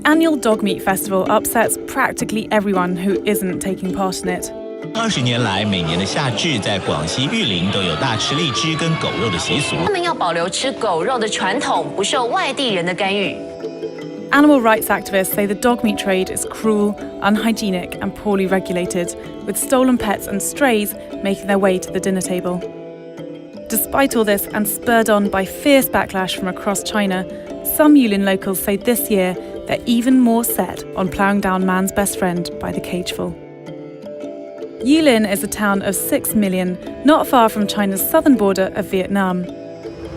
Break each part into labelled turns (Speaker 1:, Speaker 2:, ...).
Speaker 1: The annual dog meat festival upsets practically everyone who isn't taking part in it.
Speaker 2: 20年来，每年的夏至，在广西玉林都有大吃荔枝跟狗肉的习俗。
Speaker 3: 他们要保留吃狗肉的传统，不受外地人的干预。
Speaker 1: Animal rights activists say the dog meat trade is cruel, unhygienic and poorly regulated, with stolen pets and strays making their way to the dinner table. Despite all this, and spurred on by fierce backlash from across China, some Yulin locals say this year they're even more set on ploughing down man's best friend by the cageful. Yulin is a town of 6 million, not far from China's southern border of Vietnam.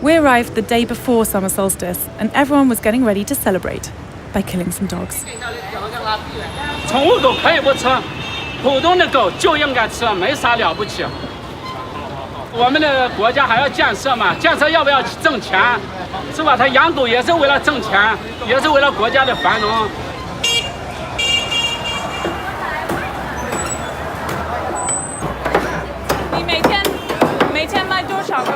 Speaker 1: We arrived the day before summer solstice, and everyone was getting ready to celebrate by killing some dogs.
Speaker 4: 宠物狗可以不吃，普通的狗就应该吃，没啥了不起。我们的国家还要建设嘛，建设要不要挣钱？是吧？他养狗也是为了挣钱，也是为了国家的繁荣。
Speaker 1: 你每天卖多少个？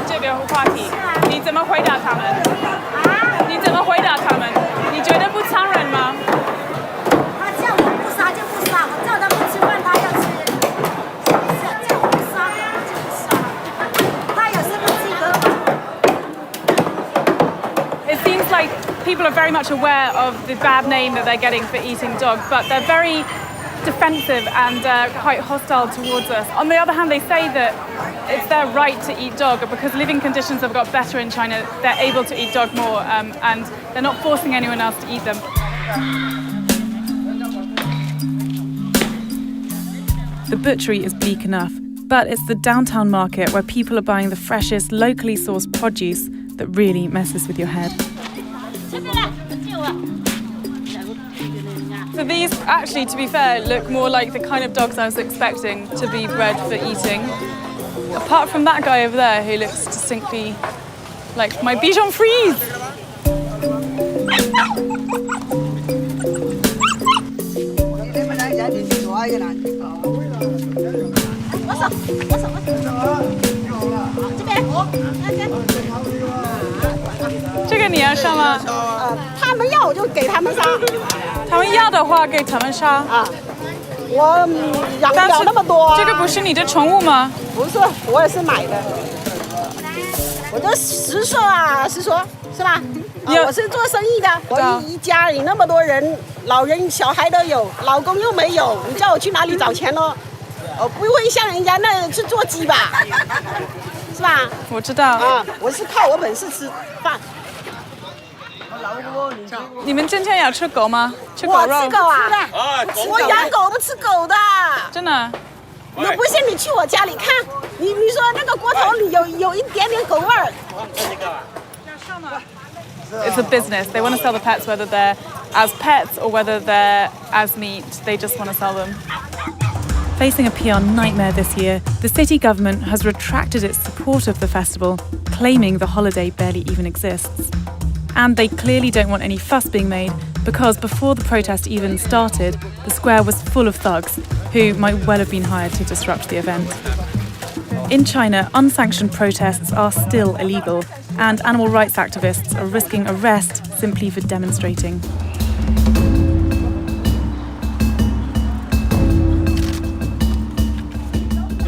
Speaker 1: 这个话题，你怎么回答他们？你怎么回答他们？你觉得不残忍吗？
Speaker 5: 他叫我不杀就不杀，我叫他不吃饭他要吃，叫我不杀就不杀，他有什么资格吗
Speaker 1: It seems like people are very much aware of the bad name that they're getting for eating dog, but they're very defensive and quite hostile towards us. On the other hand, they say that it's their right to eat dog because living conditions have got better in China. They're able to eat dog more and they're not forcing anyone else to eat them. The butchery is bleak enough, but it's the downtown market where people are buying the freshest, locally sourced produce that really messes with your head. So these, actually, to be fair, look more like the kind of dogs I was expecting to be bred for eating. Apart from that guy over there who looks distinctly like my Bichon Frise.这个你要杀吗？
Speaker 5: 他们要我就给他们杀。
Speaker 1: 他们要的话给他们杀。
Speaker 5: 啊，我养不了那么多。
Speaker 1: 这个不是你的宠物吗？
Speaker 5: 不是，我也是买的。我这10岁啊，10岁是吧？我是做生意的，我一家里那么多人，老人小孩都有，老公又没有，你叫我去哪里找钱呢？不会像人家那去做鸡吧？是吧？
Speaker 1: 我知道
Speaker 5: 啊，我是靠我本事吃饭。
Speaker 1: 你们今天要吃狗吗？吃狗肉？
Speaker 5: 我吃狗啊！我养狗不吃狗的。
Speaker 1: 真的？
Speaker 5: 你不信你去我家里看，你说那个锅头里有一点点狗味儿。
Speaker 1: It's a business. They want to sell the pets whether they're as pets or whether they're as meat. They just want to sell them. Facing a PR nightmare this year, the city government has retracted its support of the festival, claiming the holiday barely even exists. And they clearly don't want any fuss being made because before the protest even started, the square was full of thugs who might well have been hired to disrupt the event. In China, unsanctioned protests are still illegal, and animal rights activists are risking arrest simply for demonstrating.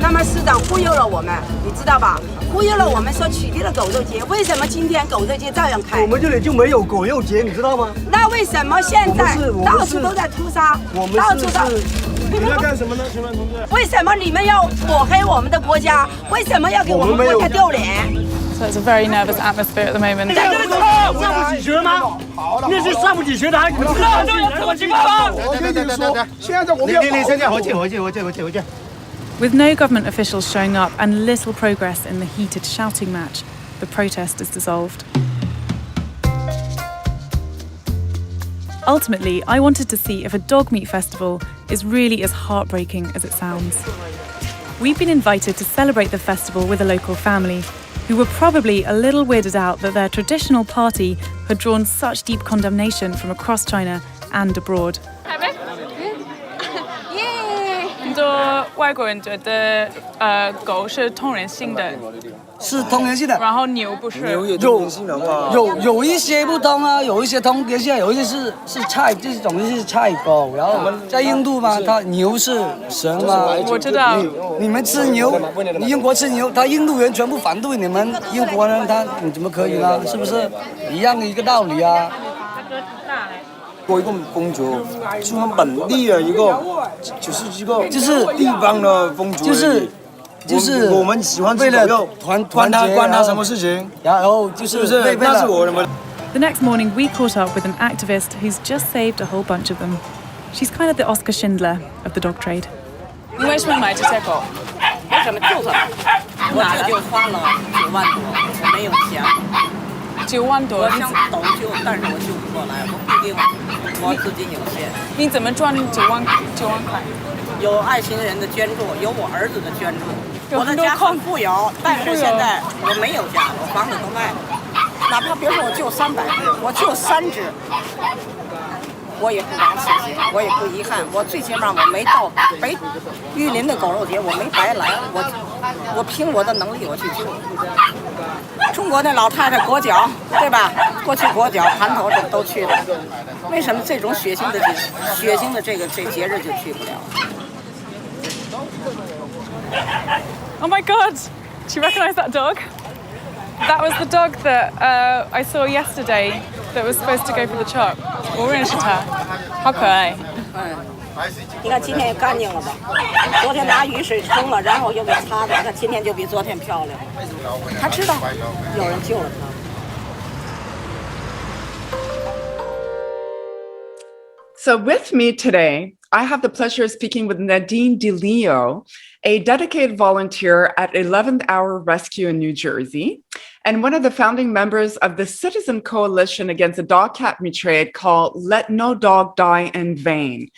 Speaker 6: 他们市长忽悠了我们，你知道吧？忽悠了我们说取缔了狗肉节，为什么今天狗肉节照样开？
Speaker 7: 我们这里就没有狗肉节，你知道吗？
Speaker 6: 那为什么现在到处都在屠杀？到处都。
Speaker 7: 你们要干什么呢，请问同志？
Speaker 6: 为什么你们要抹黑我们的国家？为什么要给我们国家丢脸？
Speaker 1: So it's a very nervous atmosphere at the moment.
Speaker 7: 上不起学吗？那是上不起学的，还不知道这有什么情况？我跟你说，现在我们要回去。
Speaker 1: With no government officials showing up and little progress in the heated shouting match, the protest is dissolved. Ultimately, I wanted to see if a dog meat festival is really as heartbreaking as it sounds. We've been invited to celebrate the festival with a local family who were probably a little weirded out that their traditional party had drawn such deep condemnation from across China and abroad. 多外国人觉得狗是通人性的，
Speaker 8: 是通人性的，
Speaker 1: 然后牛不是。
Speaker 8: 有一些不通啊，有一些通人性，有一些是菜，这种是菜狗。然后在印度嘛，它牛是神嘛。
Speaker 1: 我知道。
Speaker 8: 你们吃牛，你英国吃牛，他印度人全部反对你们英国人，你怎么可以呢？是不是一样的一个道理啊？
Speaker 9: 我一个公主，是我们本地的一个，就是地方的公主，就是我们喜欢为了管他什么事情，
Speaker 8: 然后就是
Speaker 9: 那是我的。
Speaker 1: The next morning, we caught up with an activist who's just saved a whole bunch of them. She's kind of the Oscar Schindler of the dog trade. 你为什么买这些狗？
Speaker 10: 为什么就是我这就花了9万多，我没有钱。
Speaker 1: 9万多，
Speaker 10: 我想斗救，但是我救不过来，我毕竟我资金有限。
Speaker 1: 你怎么赚9万块？
Speaker 10: 有爱心人的捐助，有我儿子的捐助。我的家很富有，但是现在我没有家，我房子都卖了。哪怕别说我救300只，我救3只，我也不枉此行，我也不遗憾。我最起码我没到玉林的狗肉节，我没白来，我凭我的能力我去救。中国的老太太裹脚，对吧？过去裹脚、盘头这都去了，为什么这种血腥的这节日就去不了
Speaker 1: ？Oh my God! Do you recognise that dog? That was the dog that I saw yesterday that was supposed to go for the chop. 我认识它，好可爱。
Speaker 10: 你看今天也干净了吧？昨天拿雨水冲了，然后又给擦的，那今天就比昨天漂亮。他知道有人救了他。
Speaker 11: So with me today, I have the pleasure of speaking with Nadine DiLeo, a dedicated volunteer at 11th Hour Rescue in New Jersey, and one of the founding members of the Citizen Coalition against the dog cat trade called Let No Dog Die in Vain.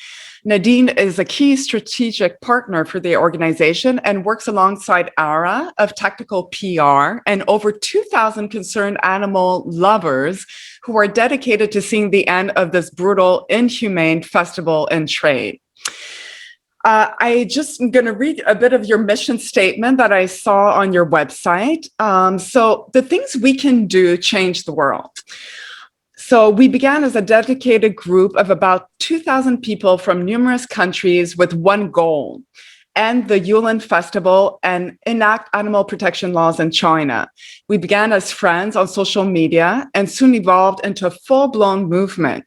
Speaker 11: Nadine is a key strategic partner for the organization and works alongside Ara of Tactical PR and over 2,000 concerned animal lovers who are dedicated to seeing the end of this brutal, inhumane festival and trade. I just am going to read a bit of your mission statement that I saw on your website. So the things we can do change the world. So we began as a dedicated group of about 2,000 people from numerous countries with one goal: end the Yulin festival and enact animal protection laws in China. We began as friends on social media and soon evolved into a full-blown movement.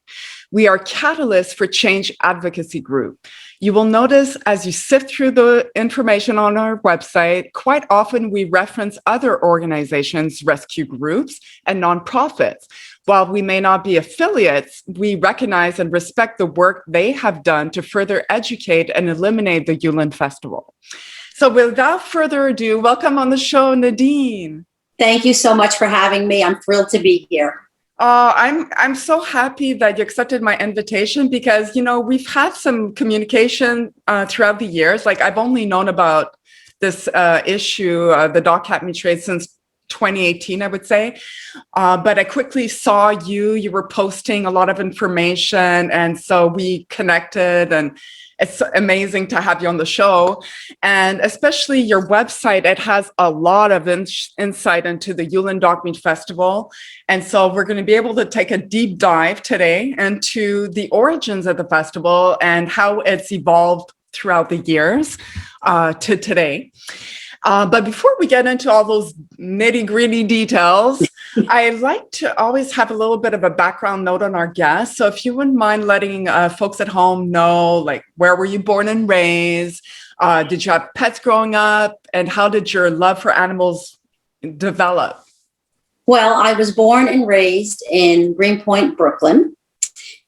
Speaker 11: We are catalysts for change advocacy group. You will notice as you sift through the information on our website, quite often we reference other organizations, rescue groups, and nonprofits. While we may not be affiliates, we recognize and respect the work they have done to further educate and eliminate the Yulin Festival. So without further ado, welcome on the show, Nadine.
Speaker 12: Thank you so much for having me. I'm thrilled to be here.
Speaker 11: I'm so happy that you accepted my invitation because, you know, we've had some communication throughout the years. Like I've only known about this issue, the dog cat trade, since 2018, I would say. But I quickly saw you were posting a lot of information. And so we connected, and it's amazing to have you on the show. And especially your website, it has a lot of insight into the Yulin Dog Meat Festival. And so we're going to be able to take a deep dive today into the origins of the festival and how it's evolved throughout the years to today. But before we get into all those nitty-gritty details, I like to always have a little bit of a background note on our guests. So if you wouldn't mind letting folks at home know, like, where were you born and raised? Did you have pets growing up? And how did your love for animals develop?
Speaker 12: Well, I was born and raised in Greenpoint, Brooklyn.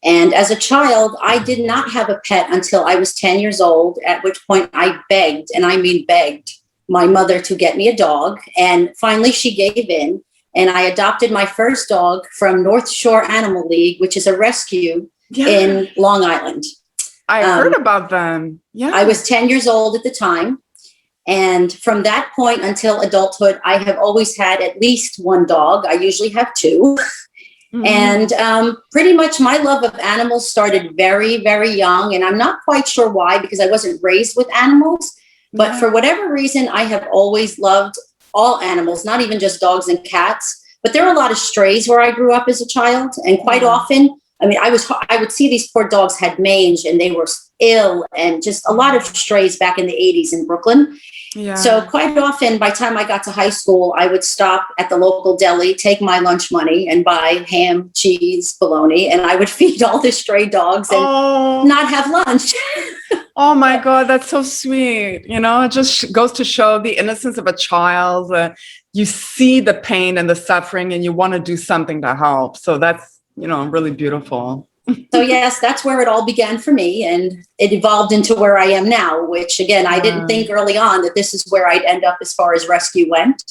Speaker 12: And as a child, I did not have a pet until I was 10 years old, at which point I begged, and I mean begged, my mother to get me a dog. And finally she gave in, and I adopted my first dog from North Shore Animal League, which is a rescue in Long Island.
Speaker 11: I heard about them. Yeah.
Speaker 12: I was 10 years old at the time. And from that point until adulthood, I have always had at least one dog. I usually have two. Mm-hmm. And pretty much my love of animals started very, very young. And I'm not quite sure why, because I wasn't raised with animals. But for whatever reason, I have always loved all animals, not even just dogs and cats. But there are a lot of strays where I grew up as a child. And quite often, I mean, I would see these poor dogs had mange and they were ill, and just a lot of strays back in the 80s in Brooklyn.
Speaker 11: Yeah.
Speaker 12: So quite often, by the time I got to high school, I would stop at the local deli, take my lunch money and buy ham, cheese, bologna, and I would feed all the stray dogs and not have lunch.
Speaker 11: Oh my God, that's so sweet. You know, it just goes to show the innocence of a child. You see the pain and the suffering and you want to do something to help. So that's, you know, really beautiful.
Speaker 12: So yes, that's where it all began for me, and it evolved into where I am now, which again, I didn't think early on that this is where I'd end up as far as rescue went.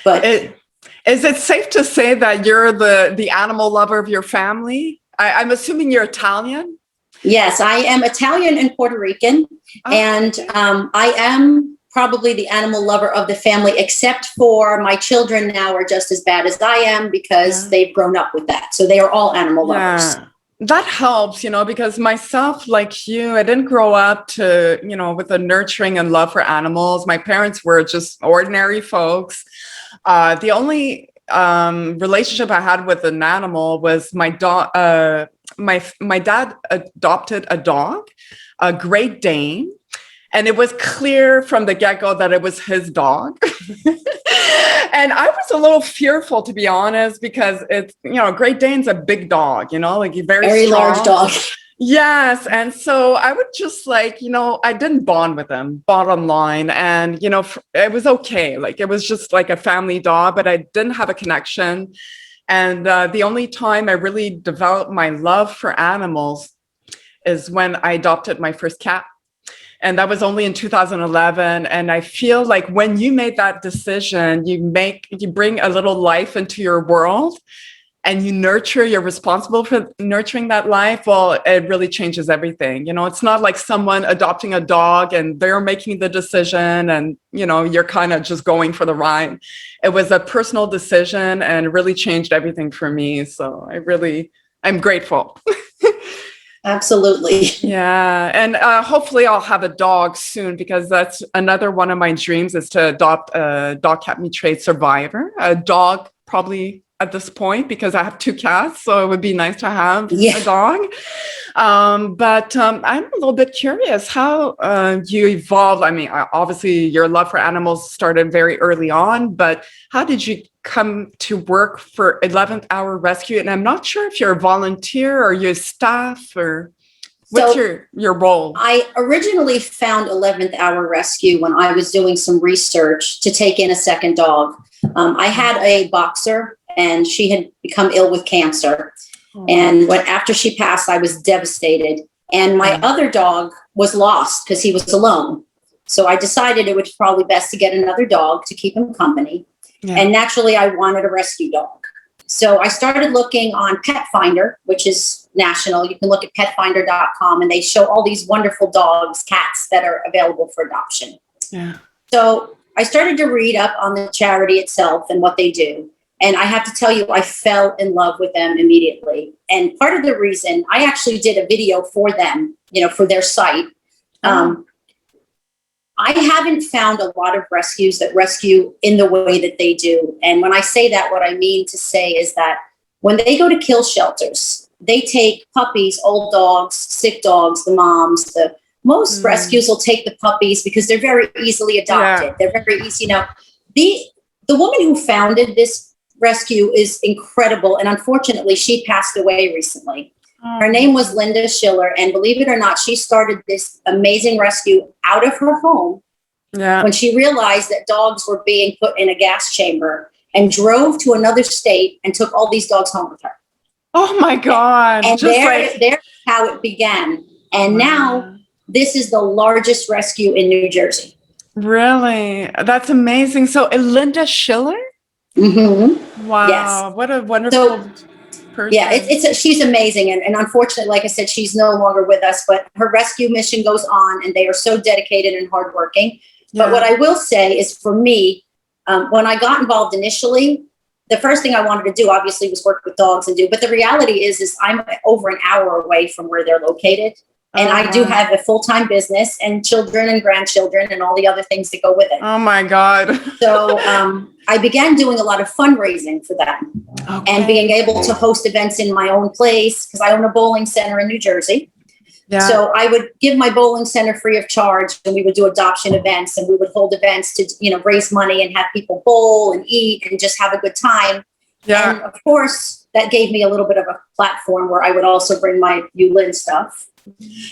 Speaker 12: But
Speaker 11: is it safe to say that you're the animal lover of your family? I'm assuming you're Italian?
Speaker 12: Yes, I am Italian and Puerto Rican, and I am probably the animal lover of the family, except for my children now are just as bad as I am because they've grown up with that. So they are all animal lovers.
Speaker 11: That helps, you know, because myself, like you, I didn't grow up to, you know, with a nurturing and love for animals. My parents were just ordinary folks. The only relationship I had with an animal was my dad adopted a dog, a Great Dane. And it was clear from the get-go that it was his dog. And I was a little fearful, to be honest, because it's, you know, Great Dane's a big dog, you know, like a very strong,
Speaker 12: large dog.
Speaker 11: Yes. And so I would just like, you know, I didn't bond with him, bottom line. And, you know, it was okay. Like, it was just like a family dog, but I didn't have a connection. And the only time I really developed my love for animals is when I adopted my first cat. And that was only in 2011. And I feel like when you made that decision, you bring a little life into your world and you nurture, you're responsible for nurturing that life. Well, it really changes everything. You know, it's not like someone adopting a dog and they're making the decision and, you know, you're kind of just going for the ride. It was a personal decision and it really changed everything for me. So I'm grateful.
Speaker 12: Absolutely.
Speaker 11: Yeah. And hopefully I'll have a dog soon, because that's another one of my dreams, is to adopt a dog cat mutuate survivor, a dog probably at this point, because I have 2 cats. So it would be nice to have a dog. But I'm a little bit curious how you evolved. I mean, obviously your love for animals started very early on, but how did you come to work for 11th Hour Rescue? And I'm not sure if you're a volunteer or you're staff, or what's your role?
Speaker 12: I originally found 11th Hour Rescue when I was doing some research to take in a second dog. I had a boxer and she had become ill with cancer. And after she passed, I was devastated. And my other dog was lost because he was alone. So I decided it was probably best to get another dog to keep him company. And naturally, I wanted a rescue dog. So I started looking on Pet Finder, which is national. You can look at petfinder.com and they show all these wonderful dogs, cats that are available for adoption. So I started to read up on the charity itself and what they do. And I have to tell you, I fell in love with them immediately. And part of the reason, I actually did a video for them, you know, for their site. I haven't found a lot of rescues that rescue in the way that they do. And when I say that, what I mean to say is that when they go to kill shelters, they take puppies, old dogs, sick dogs, the moms. Most rescues will take the puppies because they're very easily adopted. They're very easy. Now, the woman who founded this rescue is incredible. And unfortunately, she passed away recently. Her name was Linda Schiller. And believe it or not, she started this amazing rescue out of her home when she realized that dogs were being put in a gas chamber, and drove to another state and took all these dogs home with her.
Speaker 11: Oh my God.
Speaker 12: And there's how it began. And now this is the largest rescue in New Jersey.
Speaker 11: Really? That's amazing. So Linda Schiller?
Speaker 12: Mm-hmm.
Speaker 11: Wow.
Speaker 12: Yes.
Speaker 11: What a wonderful person.
Speaker 12: Yeah, she's amazing. And unfortunately, like I said, she's no longer with us, but her rescue mission goes on and they are so dedicated and hardworking. But what I will say is, for me, when I got involved initially, the first thing I wanted to do, obviously, was work with dogs but the reality is I'm over an hour away from where they're located. And I do have a full-time business and children and grandchildren and all the other things that go with it.
Speaker 11: Oh my God.
Speaker 12: So I began doing a lot of fundraising for that and being able to host events in my own place because I own a bowling center in New Jersey. Yeah. So I would give my bowling center free of charge, and we would do adoption events, and we would hold events to, raise money and have people bowl and eat and just have a good time. Yeah. And of course, that gave me a little bit of a platform where I would also bring my Yulin stuff.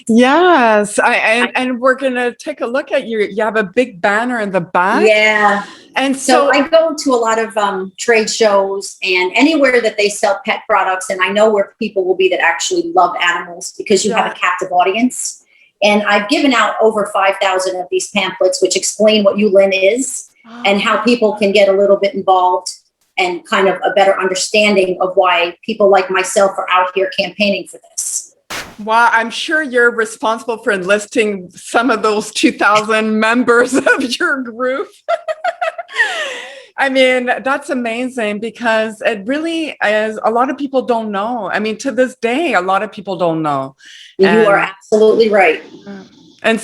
Speaker 11: Yes, and we're gonna take a look at you. You have a big banner in the back.
Speaker 12: Yeah,
Speaker 11: and
Speaker 12: so I go to a lot of trade shows and anywhere that they sell pet products, and I know where people will be that actually love animals because you have a captive audience. And I've given out over 5,000 of these pamphlets, which explain what Yulin is and how people can get a little bit involved and kind of a better understanding of why people like myself are out here campaigning for this.
Speaker 11: Wow, I'm sure you're responsible for enlisting some of those 2,000 members of your group. I mean, that's amazing because it really is, a lot of people don't know. I mean, to this day, a lot of people don't know.
Speaker 12: You are absolutely right.
Speaker 11: And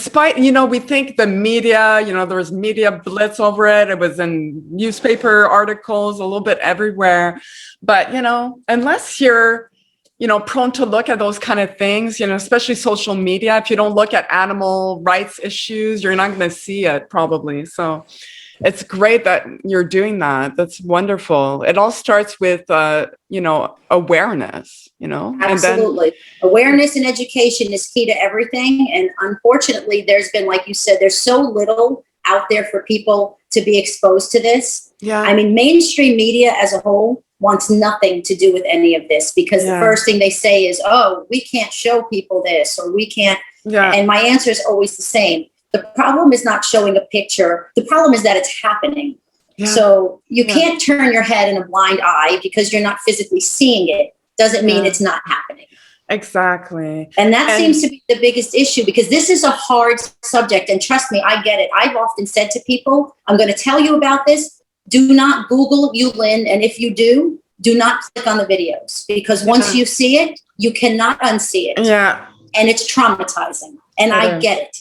Speaker 11: we think the media, there was media blitz over it. It was in newspaper articles, a little bit everywhere. But, unless you're prone to look at those kind of things, especially social media. If you don't look at animal rights issues, you're not going to see it probably. So it's great that you're doing that. That's wonderful. It all starts with, awareness,
Speaker 12: Absolutely. Awareness and education is key to everything. And unfortunately, there's been, like you said, there's so little out there for people to be exposed to this. Yeah. I mean, mainstream media as a whole wants nothing to do with any of this because the first thing they say is, oh, we can't show people this or we can't. Yeah. And my answer is always the same. The problem is not showing a picture. The problem is that it's happening. Yeah. So you can't turn your head in a blind eye because you're not physically seeing it. Doesn't mean it's not happening.
Speaker 11: Exactly.
Speaker 12: And that seems to be the biggest issue because this is a hard subject. And trust me, I get it. I've often said to people, I'm going to tell you about this. Do not Google Yulin. And if you do not click on the videos because once you see it, you cannot unsee it. Yeah. And it's traumatizing. And I get it.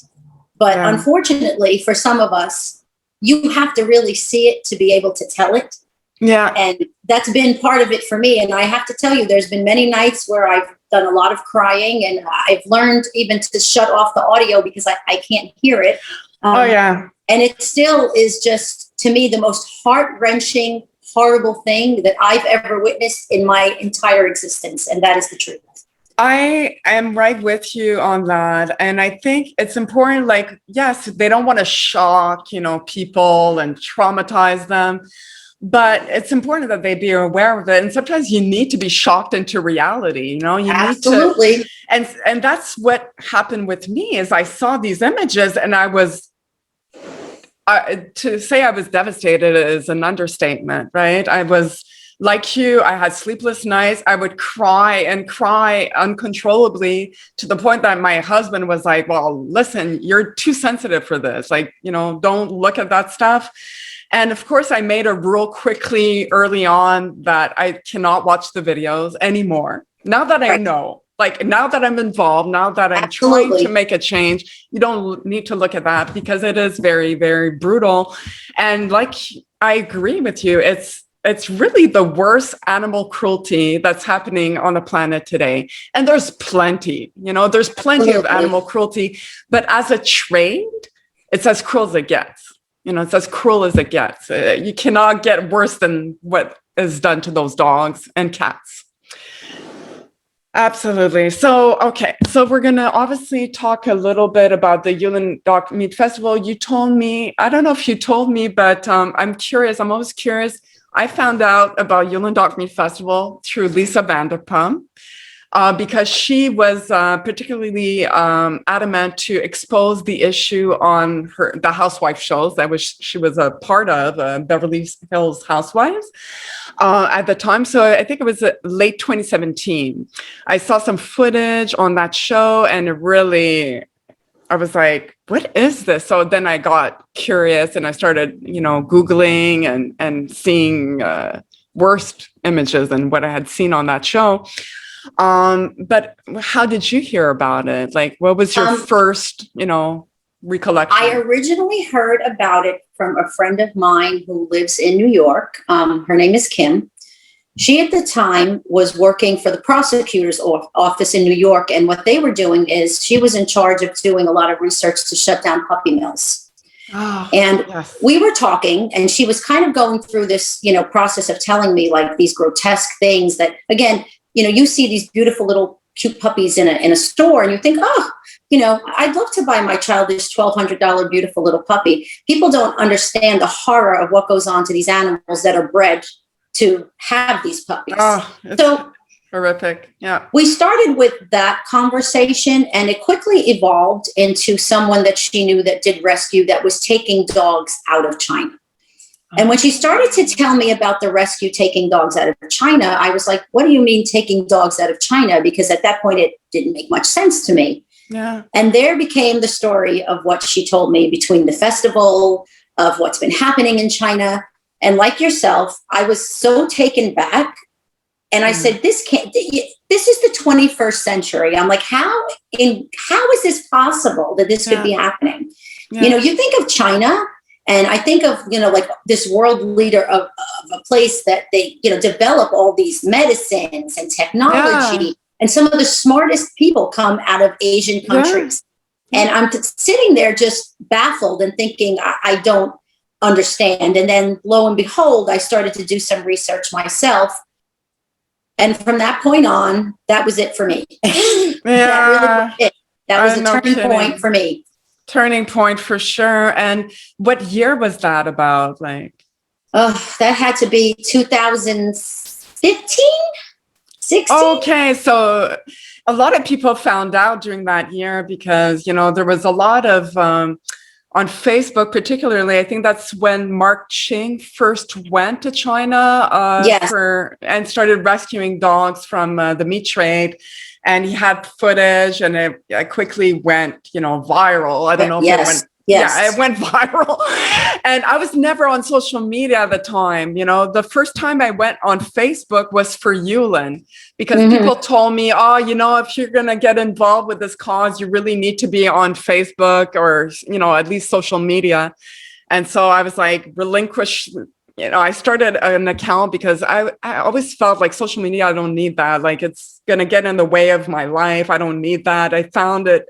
Speaker 12: But unfortunately, for some of us, you have to really see it to be able to tell it. Yeah. And that's been part of it for me. And I have to tell you, there's been many nights where I've done a lot of crying and I've learned even to shut off the audio because I can't hear it. And it still is just, to me, the most heart-wrenching, horrible thing that I've ever witnessed in my entire existence. And that is the truth.
Speaker 11: I am right with you on that. And I think it's important, yes, they don't want to shock, people and traumatize them. But it's important that they be aware of it. And sometimes you need to be shocked into reality, you
Speaker 12: Absolutely.
Speaker 11: need to. And that's what happened with me is I saw these images and I was, to say I was devastated is an understatement, right? I was like you, I had sleepless nights. I would cry and cry uncontrollably to the point that my husband was like, well, listen, you're too sensitive for this. Don't look at that stuff. And of course, I made a rule quickly early on that I cannot watch the videos anymore. Now that I know, now that I'm involved, now that I'm trying to make a change, you don't need to look at that because it is very, very brutal. And I agree with you. It's really the worst animal cruelty that's happening on the planet today. And there's plenty, there's plenty of animal cruelty, but as a trade, it's as cruel as it gets. It's as cruel as it gets. You cannot get worse than what is done to those dogs and cats. Absolutely. So we're going to obviously talk a little bit about the Yulin Dog Meat Festival. You told me, I don't know if you told me, but I'm curious. I'm always curious. I found out about Yulin Dog Meat Festival through Lisa Vanderpump. Because she was particularly adamant to expose the issue on the housewife shows that she was a part of, Beverly Hills Housewives at the time. So I think it was late 2017. I saw some footage on that show and I was like, what is this? So then I got curious and I started, Googling and seeing worst images than what I had seen on that show. But how did you hear about it? Like, what was your first, recollection?
Speaker 12: I originally heard about it from a friend of mine who lives in New York. Her name is Kim. She at the time was working for the prosecutor's office in New York. And what they were doing is she was in charge of doing a lot of research to shut down puppy mills. And we were talking, and she was kind of going through this, process of telling me like these grotesque things that, again, you see these beautiful little cute puppies in a store and you think, I'd love to buy my child this $1,200 beautiful little puppy. People don't understand the horror of what goes on to these animals that are bred to have these puppies.
Speaker 11: So horrific. Yeah.
Speaker 12: We started with that conversation, and it quickly evolved into someone that she knew that did rescue that was taking dogs out of China. And when she started to tell me about the rescue taking dogs out of China, I was like, what do you mean taking dogs out of China? Because at that point, it didn't make much sense to me.
Speaker 11: Yeah.
Speaker 12: And there became the story of what she told me between the festival, of what's been happening in China. And like yourself, I was so taken back. And I said, this is the 21st century. I'm like, how is this possible that this could be happening?
Speaker 11: Yeah.
Speaker 12: You think of China, and I think of, like this world leader of a place that they, develop all these medicines and technology.
Speaker 11: Yeah.
Speaker 12: And some of the smartest people come out of Asian countries. Yeah. And I'm sitting there just baffled and thinking, I don't understand. And then lo and behold, I started to do some research myself. And from that point on, that was it for me.
Speaker 11: Yeah.
Speaker 12: That really was it. That was a turning point for me.
Speaker 11: Turning point for sure. And what year was that about? Like,
Speaker 12: that had to be 2015, 16.
Speaker 11: Okay, so a lot of people found out during that year because there was a lot of on Facebook, particularly. I think that's when Mark Ching first went to China and started rescuing dogs from the meat trade. And he had footage, and it quickly went, viral. I don't know if it went.
Speaker 12: Yes.
Speaker 11: Yeah, it went viral. And I was never on social media at the time. The first time I went on Facebook was for Yulin, because people told me, if you're going to get involved with this cause, you really need to be on Facebook or, at least social media. And so I was like, relinquish. I started an account because I always felt like social media, I don't need that. Like, it's going to get in the way of my life. I don't need that. I found it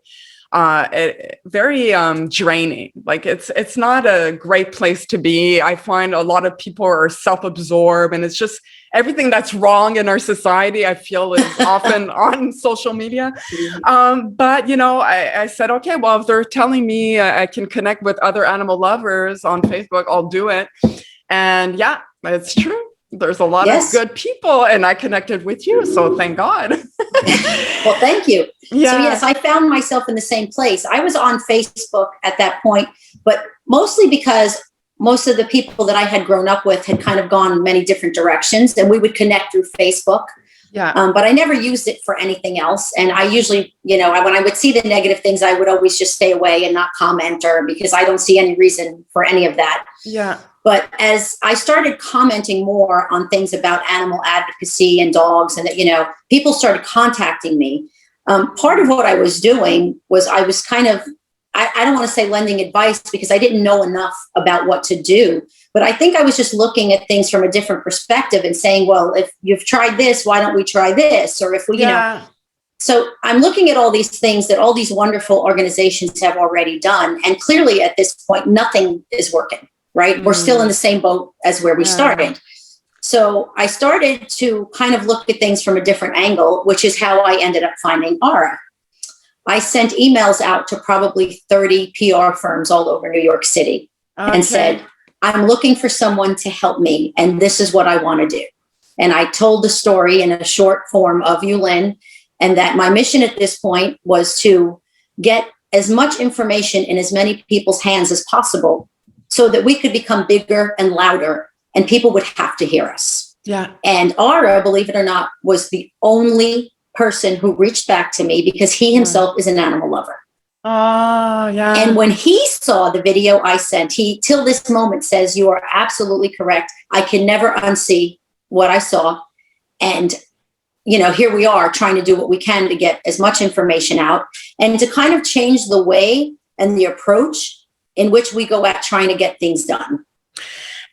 Speaker 11: very draining. Like, it's not a great place to be. I find a lot of people are self-absorbed, and it's just everything that's wrong in our society, I feel, is often on social media. But, I said, okay, well, if they're telling me I can connect with other animal lovers on Facebook, I'll do it. And yeah, it's true. There's a lot of good people, and I connected with you. So thank God.
Speaker 12: Well, thank you.
Speaker 11: Yeah.
Speaker 12: So yes, I found myself in the same place. I was on Facebook at that point, but mostly because most of the people that I had grown up with had kind of gone many different directions, and we would connect through Facebook.
Speaker 11: Yeah.
Speaker 12: But I never used it for anything else. And I usually, when I would see the negative things, I would always just stay away and not comment, because I don't see any reason for any of that.
Speaker 11: Yeah.
Speaker 12: But as I started commenting more on things about animal advocacy and dogs, and that, people started contacting me. Part of what I was doing was I was kind of, I don't want to say lending advice, because I didn't know enough about what to do. But I think I was just looking at things from a different perspective and saying, well, if you've tried this, why don't we try this? Or if we, So I'm looking at all these things that all these wonderful organizations have already done. And clearly at this point, nothing is working. Right? We're still in the same boat as where we started. So I started to kind of look at things from a different angle, which is how I ended up finding Ara. I sent emails out to probably 30 PR firms all over New York City and said, I'm looking for someone to help me, and this is what I want to do. And I told the story in a short form of Yulin, and that my mission at this point was to get as much information in as many people's hands as possible, so that we could become bigger and louder, and people would have to hear us.
Speaker 11: Yeah.
Speaker 12: And Ara, believe it or not, was the only person who reached back to me, because he himself is an animal lover.
Speaker 11: Oh, yeah.
Speaker 12: And when he saw the video I sent, he, till this moment, says, you are absolutely correct. I can never unsee what I saw. And here we are trying to do what we can to get as much information out and to kind of change the way and the approach in which we go at trying to get things done.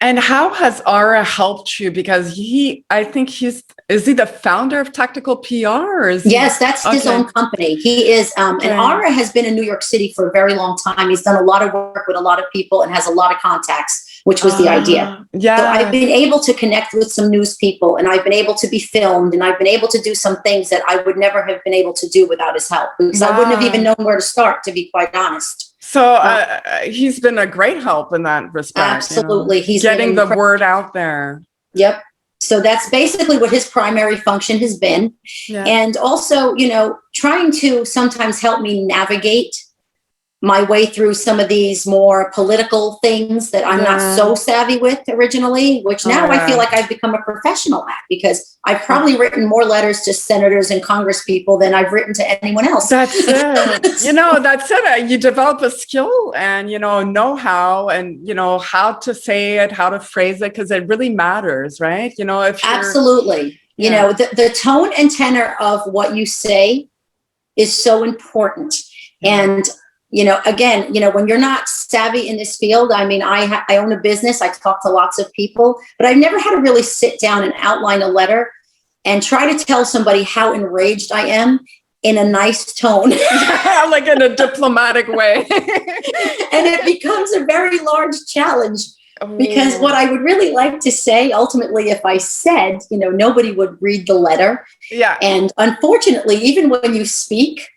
Speaker 11: And how has Ara helped you? Because is he the founder of Tactical PR? Or
Speaker 12: yes, that's his own company. He is, and Ara has been in New York City for a very long time. He's done a lot of work with a lot of people and has a lot of contacts, which was the idea. Yeah. So I've been able to connect with some news people, and I've been able to be filmed, and I've been able to do some things that I would never have been able to do without his help, because I wouldn't have even known where to start, to be quite honest.
Speaker 11: So he's been a great help in that respect.
Speaker 12: Absolutely. He's
Speaker 11: getting the word out there.
Speaker 12: Yep. So that's basically what his primary function has been. Yeah. And also, trying to sometimes help me navigate my way through some of these more political things that I'm not so savvy with originally, which now I feel like I've become a professional at, because I've probably written more letters to senators and Congress people than I've written to anyone else.
Speaker 11: That's it. That's it. You develop a skill and, know-how and, how to say it, how to phrase it, because it really matters, right? If
Speaker 12: absolutely. The tone and tenor of what you say is so important. And again, when you're not savvy in this field, I mean, I own a business, I talk to lots of people, but I've never had to really sit down and outline a letter and try to tell somebody how enraged I am in a nice tone.
Speaker 11: Like in a diplomatic way.
Speaker 12: And it becomes a very large challenge, because what I would really like to say, ultimately, if I said, nobody would read the letter. Yeah. And unfortunately, even when you speak,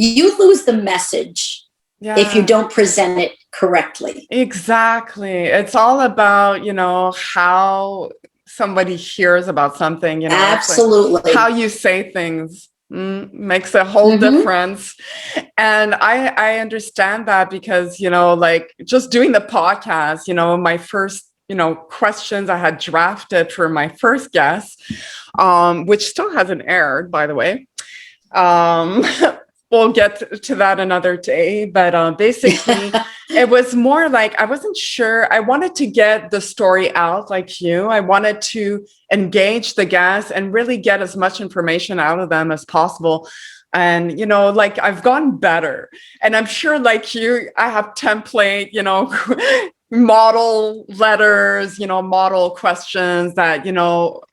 Speaker 12: you lose the message if you don't present it correctly.
Speaker 11: Exactly. It's all about, how somebody hears about something,
Speaker 12: Absolutely.
Speaker 11: Like how you say things makes a whole difference. And I understand that because, like just doing the podcast, my first, questions I had drafted for my first guest, which still hasn't aired, by the way. We'll get to that another day, but basically it was more like, I wasn't sure. I wanted to get the story out like you. I wanted to engage the guests and really get as much information out of them as possible. And, like I've gotten better, and I'm sure like you, I have template, model letters, model questions that,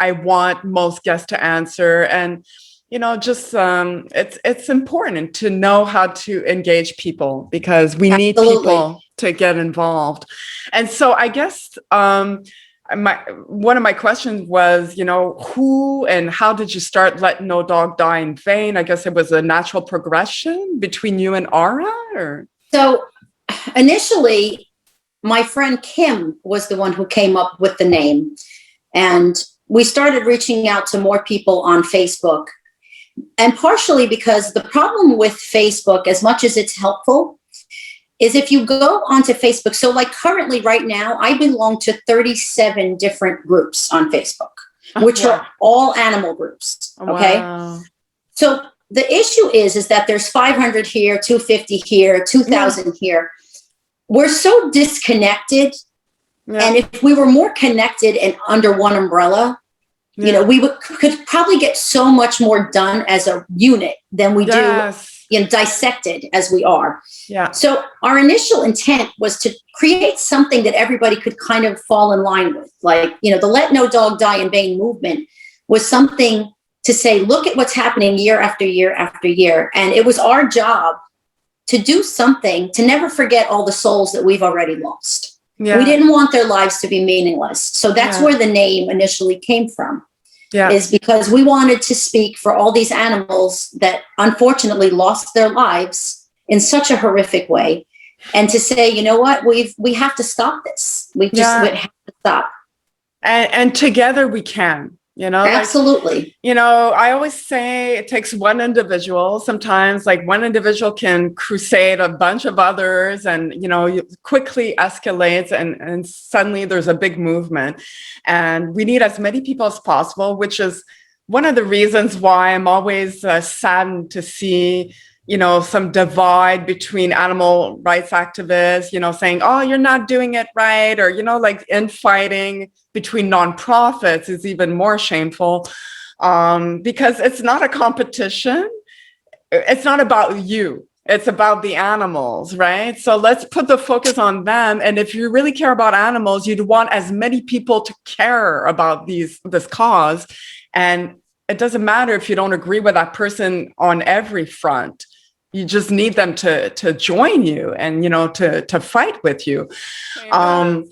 Speaker 11: I want most guests to answer. And just it's important to know how to engage people, because we need people to get involved. And so I guess one of my questions was, who and how did you start Let No Dog Die in Vain? I guess it was a natural progression between you and Ara, or?
Speaker 12: So initially, my friend Kim was the one who came up with the name, and we started reaching out to more people on Facebook. And partially because the problem with Facebook, as much as it's helpful, is if you go onto Facebook. So like currently right now, I belong to 37 different groups on Facebook, which are all animal groups. Okay. Wow. So the issue is that there's 500 here, 250 here, 2,000 here. We're so disconnected. Yeah. And if we were more connected and under one umbrella, we could probably get so much more done as a unit than we do, dissected as we are. Yeah. So our initial intent was to create something that everybody could kind of fall in line with. Like, the Let No Dog Die in Vain movement was something to say, look at what's happening year after year after year. And it was our job to do something to never forget all the souls that we've already lost. Yeah. We didn't want their lives to be meaningless. So that's where the name initially came from. Yeah. Is because we wanted to speak for all these animals that unfortunately lost their lives in such a horrific way. And to say, you know what, we have to stop this. We have to stop.
Speaker 11: And together we can.
Speaker 12: Absolutely.
Speaker 11: I always say it takes one individual. Sometimes like one individual can crusade a bunch of others, and, quickly escalates and suddenly there's a big movement. And we need as many people as possible, which is one of the reasons why I'm always saddened to see, some divide between animal rights activists, saying, oh, you're not doing it right. Or, like infighting between nonprofits is even more shameful. because it's not a competition. It's not about you. It's about the animals, right? So let's put the focus on them. And if you really care about animals, you'd want as many people to care about this cause. And it doesn't matter if you don't agree with that person on every front. You just need them to join you and, to fight with you.
Speaker 12: One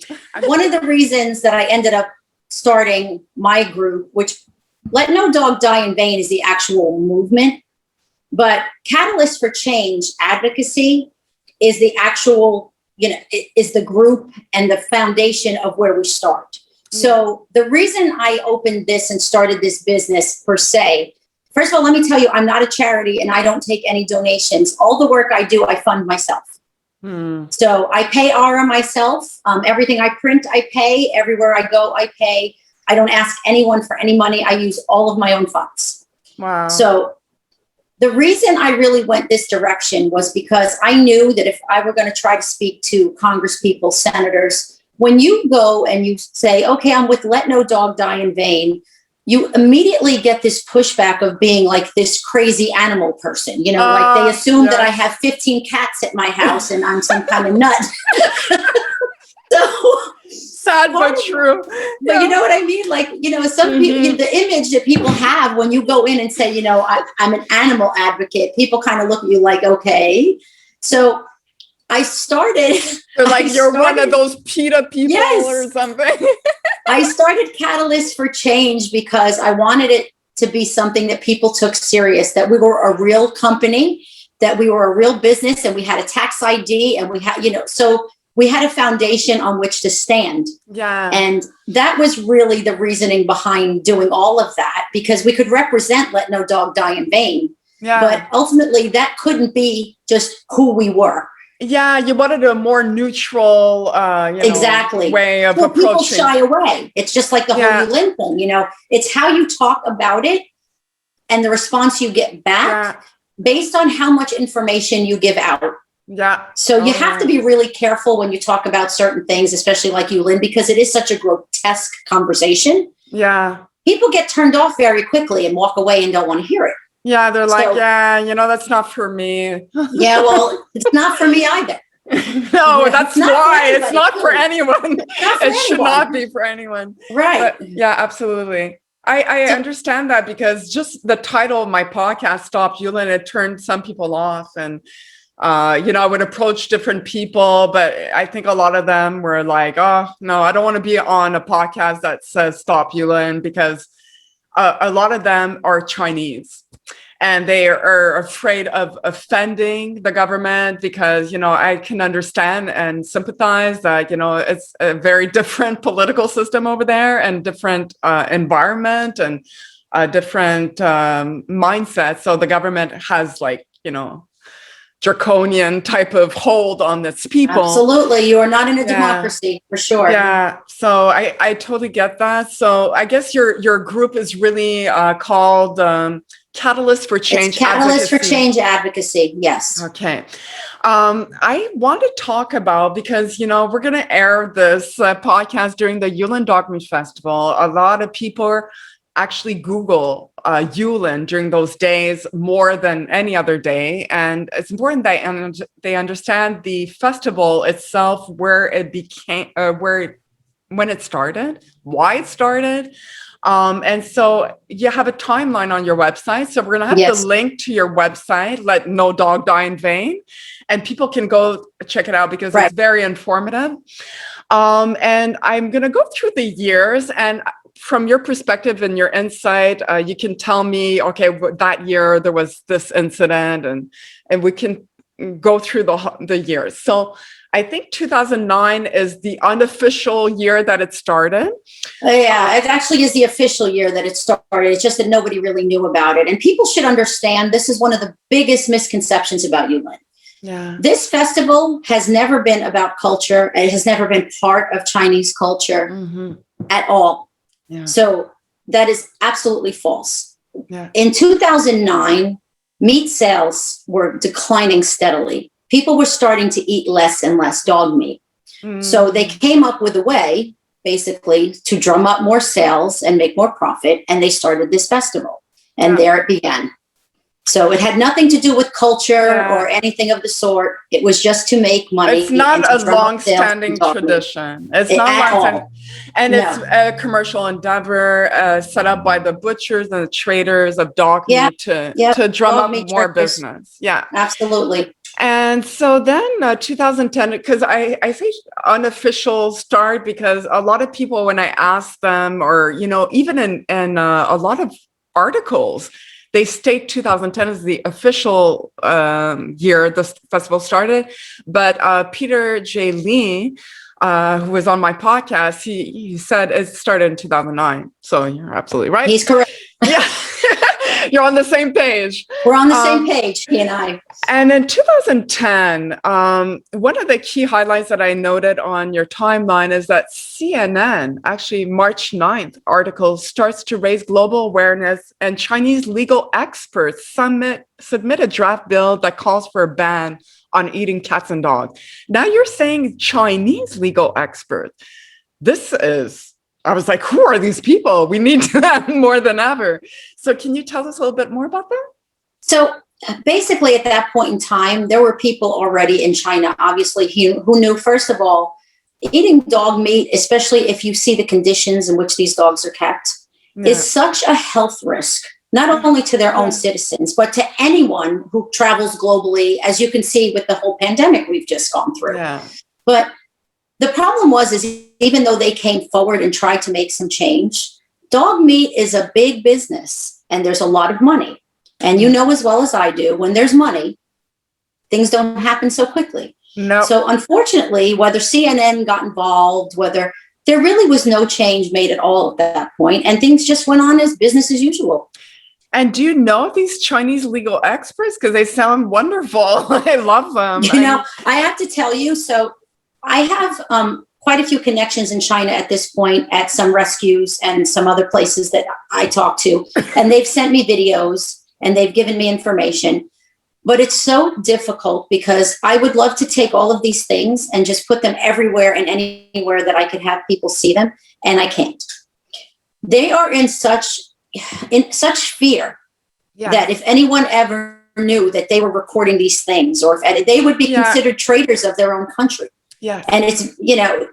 Speaker 12: of the reasons that I ended up starting my group, which Let No Dog Die in Vain is the actual movement, but Catalyst for Change Advocacy is the actual, is the group and the foundation of where we start. So the reason I opened this and started this business per se, first of all, let me tell you, I'm not a charity and I don't take any donations. All the work I do, I fund myself. So I pay Ara myself. Everything I print, I pay. Everywhere I go, I pay. I don't ask anyone for any money. I use all of my own funds.
Speaker 11: Wow.
Speaker 12: So the reason I really went this direction was because I knew that if I were going to try to speak to Congress people, senators, when you go and you say, okay, I'm with Let No Dog Die in Vain, you immediately get this pushback of being like this crazy animal person, like they assume that I have 15 cats at my house and I'm some kind of nut. So
Speaker 11: sad but true.
Speaker 12: But you know what I mean? Like, some people, the image that people have when you go in and say, I'm an animal advocate, people kind of look at you like, okay. So I started.
Speaker 11: They're like, you're one of those PETA people or something.
Speaker 12: I started Catalyst for Change because I wanted it to be something that people took serious, that we were a real company, that we were a real business, and we had a tax ID, and we had, so we had a foundation on which to stand.
Speaker 11: Yeah.
Speaker 12: And that was really the reasoning behind doing all of that, because we could represent Let No Dog Die in Vain.
Speaker 11: Yeah.
Speaker 12: But ultimately, that couldn't be just who we were.
Speaker 11: Yeah, you wanted a more neutral,
Speaker 12: exactly
Speaker 11: way of approaching.
Speaker 12: People shy away. It's just like the whole Yulin thing, it's how you talk about it and the response you get back based on how much information you give out.
Speaker 11: Yeah.
Speaker 12: So you have to be really careful when you talk about certain things, especially like Yulin, because it is such a grotesque conversation.
Speaker 11: Yeah.
Speaker 12: People get turned off very quickly and walk away and don't want to hear it.
Speaker 11: Yeah, they're like, that's not for me.
Speaker 12: Yeah, well, it's not for me either.
Speaker 11: No, that's why. It's not for anyone. It should not be for anyone.
Speaker 12: Right.
Speaker 11: But, yeah, absolutely. I understand that, because just the title of my podcast, Stop Yulin, it turned some people off. And, I would approach different people, but I think a lot of them were like, oh, no, I don't want to be on a podcast that says Stop Yulin, because a lot of them are Chinese. And they are afraid of offending the government because, I can understand and sympathize that, it's a very different political system over there and different environment and different mindset. So the government has draconian type of hold on its people.
Speaker 12: Absolutely. You are not in a democracy, for sure.
Speaker 11: Yeah. So I totally get that. So I guess your group is really called Catalyst for Change.
Speaker 12: It's Catalyst for Change Advocacy. Yes.
Speaker 11: Okay. I want to talk about, because, we're going to air this podcast during the Yulin Dog Meat Festival. A lot of people actually Google Yulin during those days more than any other day. And it's important that they understand the festival itself, where it became, when it started, why it started. And so you have a timeline on your website. So we're going to have the link to your website, Let No Dog Die in Vain, and people can go check it out because it's very informative. And I'm going to go through the years, and from your perspective and your insight, you can tell me, okay, that year there was this incident, and we can go through the years. So I think 2009 is the unofficial year that it started.
Speaker 12: Yeah, it actually is the official year that it started. It's just that nobody really knew about it. And people should understand this is one of the biggest misconceptions about Yulin.
Speaker 11: Yeah.
Speaker 12: This festival has never been about culture. It has never been part of Chinese culture at all.
Speaker 11: Yeah.
Speaker 12: So that is absolutely false.
Speaker 11: Yeah.
Speaker 12: In 2009, meat sales were declining steadily. People were starting to eat less and less dog meat. So they came up with a way basically to drum up more sales and make more profit. And they started this festival, and there it began. So it had nothing to do with culture or anything of the sort. It was just to make money.
Speaker 11: It's not a long-standing tradition. It's not long-standing. And it's a commercial endeavor set up by the butchers and the traders of dog meat to drum up more business. Yeah,
Speaker 12: absolutely.
Speaker 11: And so then 2010, because I say unofficial start because a lot of people, when I ask them, or, even in a lot of articles, they state 2010 as the official year the festival started. But Peter J. Lee, who was on my podcast, he said it started in 2009. So you're absolutely right.
Speaker 12: He's correct.
Speaker 11: Yeah. You're on the same page.
Speaker 12: We're on the same page, he and I.
Speaker 11: And in 2010, one of the key highlights that I noted on your timeline is that CNN, actually March 9th article, starts to raise global awareness, and Chinese legal experts submit a draft bill that calls for a ban on eating cats and dogs. Now you're saying Chinese legal experts. I was like, who are these people? We need that more than ever. So can you tell us a little bit more about that?
Speaker 12: So basically at that point in time, there were people already in China, obviously, who knew, first of all, eating dog meat, especially if you see the conditions in which these dogs are kept, is such a health risk, not only to their own citizens, but to anyone who travels globally, as you can see with the whole pandemic we've just gone through. But the problem is even though they came forward and tried to make some change, dog meat is a big business and there's a lot of money. And you know as well as I do, when there's money, things don't happen so quickly. So unfortunately, whether CNN got involved, whether there really was no change made at all at that point, and things just went on as business as usual.
Speaker 11: And do you know these Chinese legal experts? Because they sound wonderful. I love them.
Speaker 12: I have to tell you, so I have quite a few connections in China at this point at some rescues and some other places that I talk to. And they've sent me videos and they've given me information. But it's so difficult because I would love to take all of these things and just put them everywhere and anywhere that I could have people see them. And I can't. They are in such fear that if anyone ever knew that they were recording these things, or if they would be considered traitors of their own country. And it's,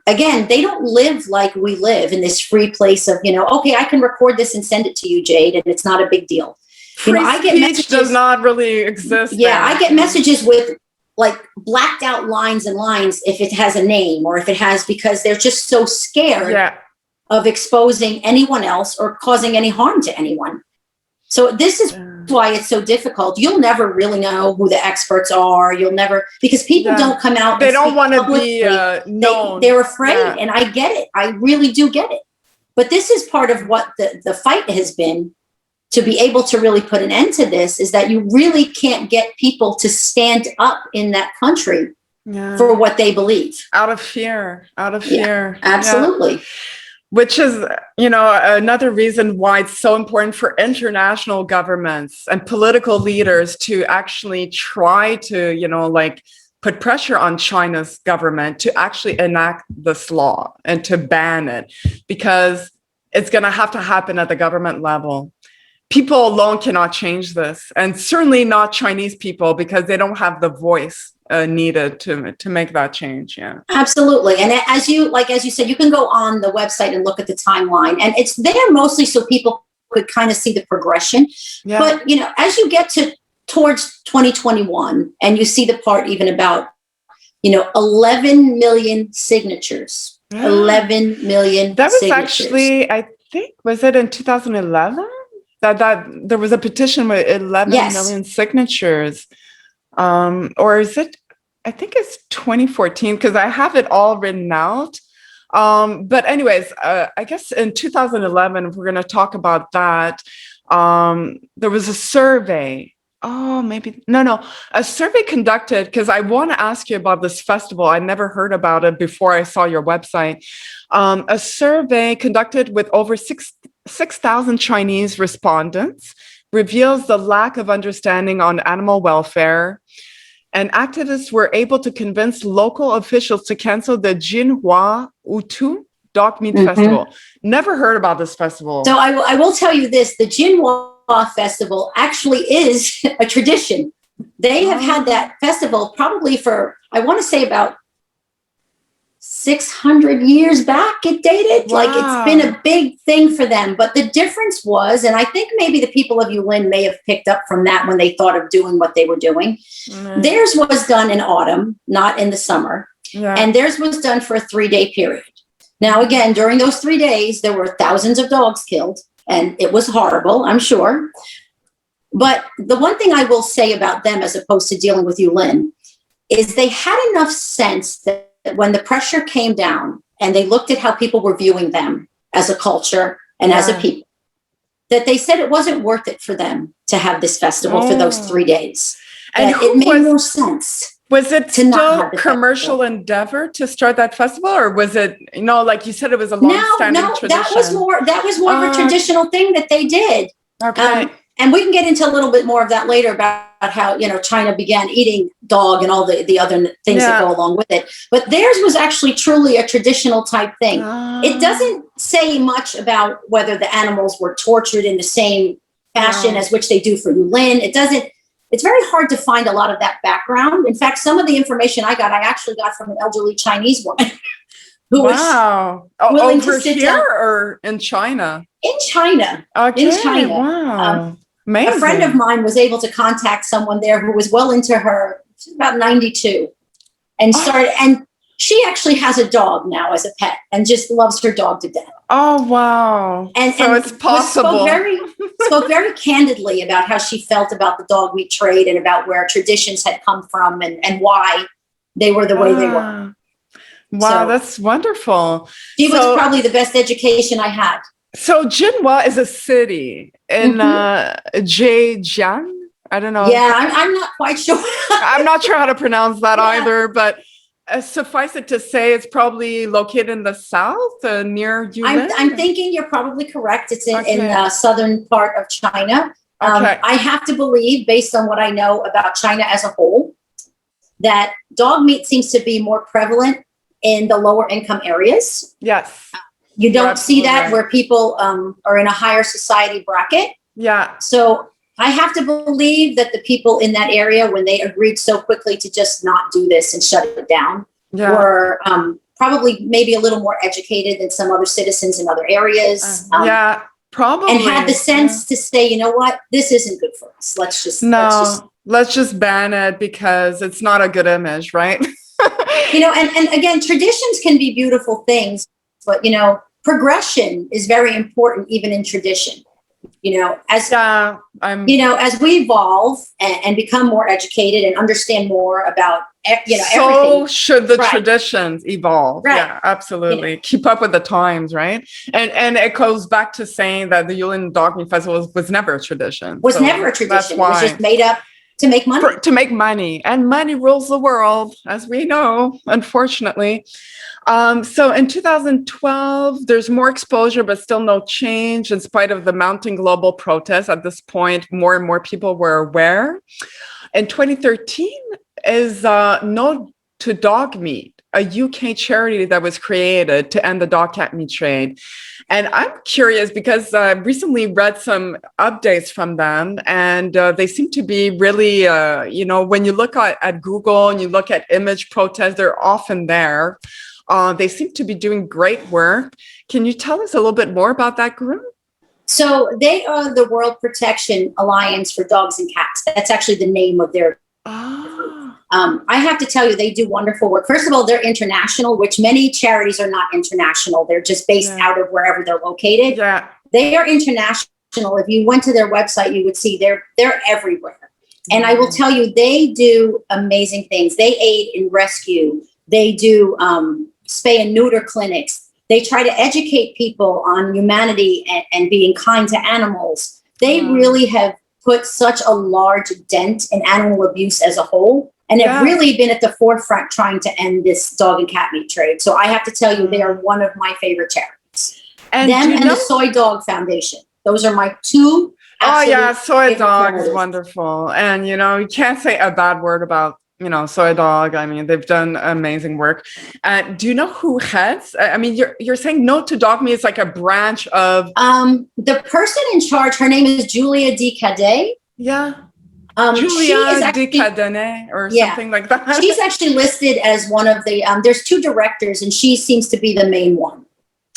Speaker 12: again, they don't live like we live in this free place of, okay, I can record this and send it to you, Jade, and it's not a big deal.
Speaker 11: I get messages, does not really exist.
Speaker 12: I get messages with like blacked out lines and lines if it has a name or if it has, because they're just so scared of exposing anyone else or causing any harm to anyone. So this is why it's so difficult. You'll never really know who the experts are. You'll never, because people don't come out.
Speaker 11: They don't want to be known.
Speaker 12: They're afraid. And I get it. I really do get it. But this is part of what the fight has been to be able to really put an end to this, is that you really can't get people to stand up in that country for what they believe.
Speaker 11: Out of fear.
Speaker 12: Absolutely.
Speaker 11: Yeah. Which is, another reason why it's so important for international governments and political leaders to actually try to, put pressure on China's government to actually enact this law and to ban it, because it's going to have to happen at the government level. People alone cannot change this, and certainly not Chinese people, because they don't have the voice needed to make that change.
Speaker 12: Absolutely. And as you said, you can go on the website and look at the timeline, and it's there mostly so people could kind of see the progression. But as you get towards 2021 and you see the part even about 11 million signatures. 11 million
Speaker 11: that was
Speaker 12: signatures.
Speaker 11: Actually, I think, was it in 2011 that there was a petition with 11 million signatures? Or is it, I think it's 2014, because I have it all written out. But anyways, I guess in 2011, if we're going to talk about that, there was a survey. A survey conducted, because I want to ask you about this festival. I never heard about it before I saw your website. A survey conducted with over 6,000 Chinese respondents reveals the lack of understanding on animal welfare, and activists were able to convince local officials to cancel the Jinhua Utu Dog Meat Festival. Never heard about this festival.
Speaker 12: So I will tell you this, the Jinhua Festival actually is a tradition. They have had that festival probably for, I want to say about 600 years back it dated. Like it's been a big thing for them. But the difference was, and I think maybe the people of Yulin may have picked up from that when they thought of doing what they were doing. Theirs was done in autumn, not in the summer. And theirs was done for a 3-day period. Now, again, during those 3 days, there were thousands of dogs killed, and it was horrible, I'm sure. But the one thing I will say about them, as opposed to dealing with Yulin, is they had enough sense that when the pressure came down and they looked at how people were viewing them as a culture and as a people, that they said it wasn't worth it for them to have this festival for those 3 days. And it made more sense.
Speaker 11: Was it still commercial endeavor to start that festival, or was it, like you said, it was a long-standing tradition?
Speaker 12: No, that was more of a traditional thing that they did.
Speaker 11: Okay.
Speaker 12: And we can get into a little bit more of that later about how, China began eating dog and all the other things that go along with it. But theirs was actually truly a traditional type thing. It doesn't say much about whether the animals were tortured in the same fashion as which they do for Yulin. It's very hard to find a lot of that background. In fact, some of the information I actually got from an elderly Chinese woman who was willing to sit down.
Speaker 11: Or in China?
Speaker 12: In China.
Speaker 11: Okay.
Speaker 12: In China.
Speaker 11: Wow.
Speaker 12: A friend of mine was able to contact someone there who was well into her, she's about 92, and and she actually has a dog now as a pet and just loves her dog to death.
Speaker 11: Oh, wow.
Speaker 12: And
Speaker 11: it's possible.
Speaker 12: Spoke very candidly about how she felt about the dog meat trade and about where traditions had come from and why they were the way they were.
Speaker 11: Wow, that's wonderful.
Speaker 12: She was probably the best education I had.
Speaker 11: So Jinhua is a city in Zhejiang. I don't know.
Speaker 12: Yeah, I'm not quite sure.
Speaker 11: I'm not sure how to pronounce that either, but suffice it to say, it's probably located in the south, near Yulin.
Speaker 12: I'm thinking you're probably correct. It's in the southern part of China. I have to believe, based on what I know about China as a whole, that dog meat seems to be more prevalent in the lower income areas.
Speaker 11: Yes.
Speaker 12: You don't see that where people are in a higher society bracket.
Speaker 11: Yeah.
Speaker 12: So I have to believe that the people in that area, when they agreed so quickly to just not do this and shut it down, were probably maybe a little more educated than some other citizens in other areas.
Speaker 11: Probably.
Speaker 12: And had the sense to say, you know what, this isn't good for us. Let's just
Speaker 11: ban it because it's not a good image, right?
Speaker 12: And again, traditions can be beautiful things, but progression is very important even in tradition. As we evolve and become more educated and understand more about everything.
Speaker 11: So should the traditions evolve.
Speaker 12: Right.
Speaker 11: Yeah, absolutely. Keep up with the times, right? And it goes back to saying that the Yulin Dog Meat Festival was never a tradition.
Speaker 12: Never a tradition.
Speaker 11: That's why.
Speaker 12: It was just made up to make money.
Speaker 11: To make money. And money rules the world, as we know, unfortunately. So in 2012, there's more exposure, but still no change in spite of the mounting global protests. At this point, more and more people were aware. In 2013 is No to Dog Meat, a UK charity that was created to end the dog cat meat trade. And I'm curious because I recently read some updates from them, and they seem to be really, when you look at Google and you look at image protests, they're often there. They seem to be doing great work. Can you tell us a little bit more about that group?
Speaker 12: So they are the World Protection Alliance for Dogs and Cats. That's actually the name of their group. I have to tell you, they do wonderful work. First of all, they're international, which many charities are not international. They're just based out of wherever they're located.
Speaker 11: Yeah.
Speaker 12: They are international. If you went to their website, you would see they're everywhere. And I will tell you, they do amazing things. They aid in rescue. They do spay and neuter clinics. They try to educate people on humanity and being kind to animals. They really have put such a large dent in animal abuse as a whole, and have really been at the forefront trying to end this dog and cat meat trade. So I have to tell you, they are one of my favorite charities. And the Soy Dog Foundation. Those are my two.
Speaker 11: Oh yeah, Soy Dog is wonderful. And you can't say a bad word about Soy Dog. I mean, they've done amazing work. Do you know who heads? I mean, you're saying No to Dog Meat is like a branch of.
Speaker 12: The person in charge, her name is Julia DiCade.
Speaker 11: Yeah.
Speaker 12: Julia
Speaker 11: DiCade or something like that.
Speaker 12: She's actually listed as one of the. There's 2 directors, and she seems to be the main one.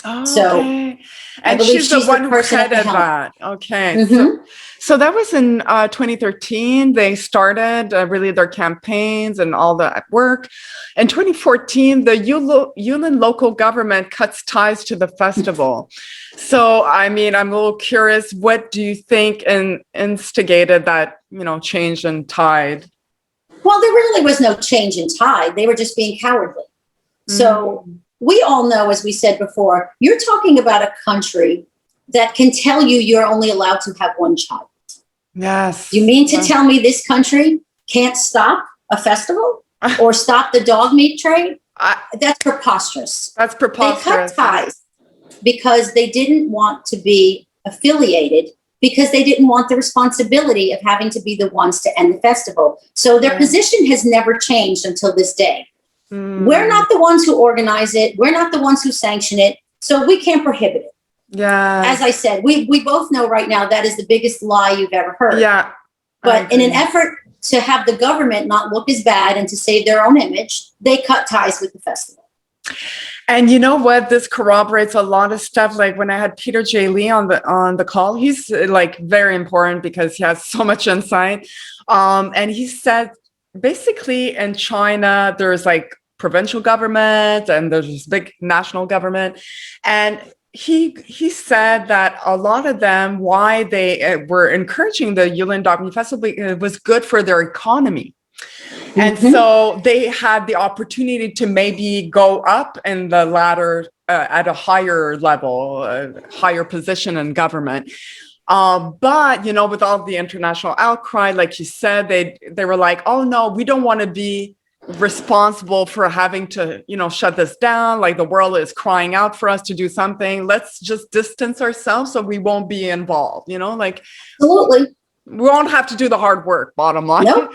Speaker 11: Oh,
Speaker 12: so,
Speaker 11: okay. And she's the one who headed that. Okay.
Speaker 12: Mm-hmm.
Speaker 11: So that was in 2013. They started really their campaigns and all that work. In 2014, the Yulin local government cuts ties to the festival. So, I mean, I'm a little curious, what do you think instigated that, change in tide?
Speaker 12: Well, there really was no change in tide. They were just being cowardly. Mm-hmm. So we all know, as we said before, you're talking about a country that can tell you you're only allowed to have 1 child.
Speaker 11: Yes.
Speaker 12: You mean to tell me this country can't stop a festival or stop the dog meat trade? That's preposterous.
Speaker 11: That's preposterous.
Speaker 12: They cut ties because they didn't want to be affiliated, because they didn't want the responsibility of having to be the ones to end the festival. So their position has never changed until this day. We're not the ones who organize it. We're not the ones who sanction it. So we can't prohibit it.
Speaker 11: Yeah.
Speaker 12: As I said, we both know right now that is the biggest lie you've ever heard.
Speaker 11: Yeah.
Speaker 12: But in an effort to have the government not look as bad and to save their own image, they cut ties with the festival.
Speaker 11: And you know what? This corroborates a lot of stuff. Like when I had Peter J. Lee on the call, he's like very important because he has so much insight. And he said, basically in China, there's like provincial government and there's this big national government. And he said that a lot of them, why they were encouraging the Yulin Dog Meat Festival, it was good for their economy. And so they had the opportunity to maybe go up in the ladder at a higher level, higher position in government. But, with all the international outcry, like you said, they were like, oh, no, we don't want to be responsible for having to, shut this down. Like the world is crying out for us to do something. Let's just distance ourselves so we won't be involved,
Speaker 12: Absolutely.
Speaker 11: We won't have to do the hard work, bottom line.
Speaker 12: Nope.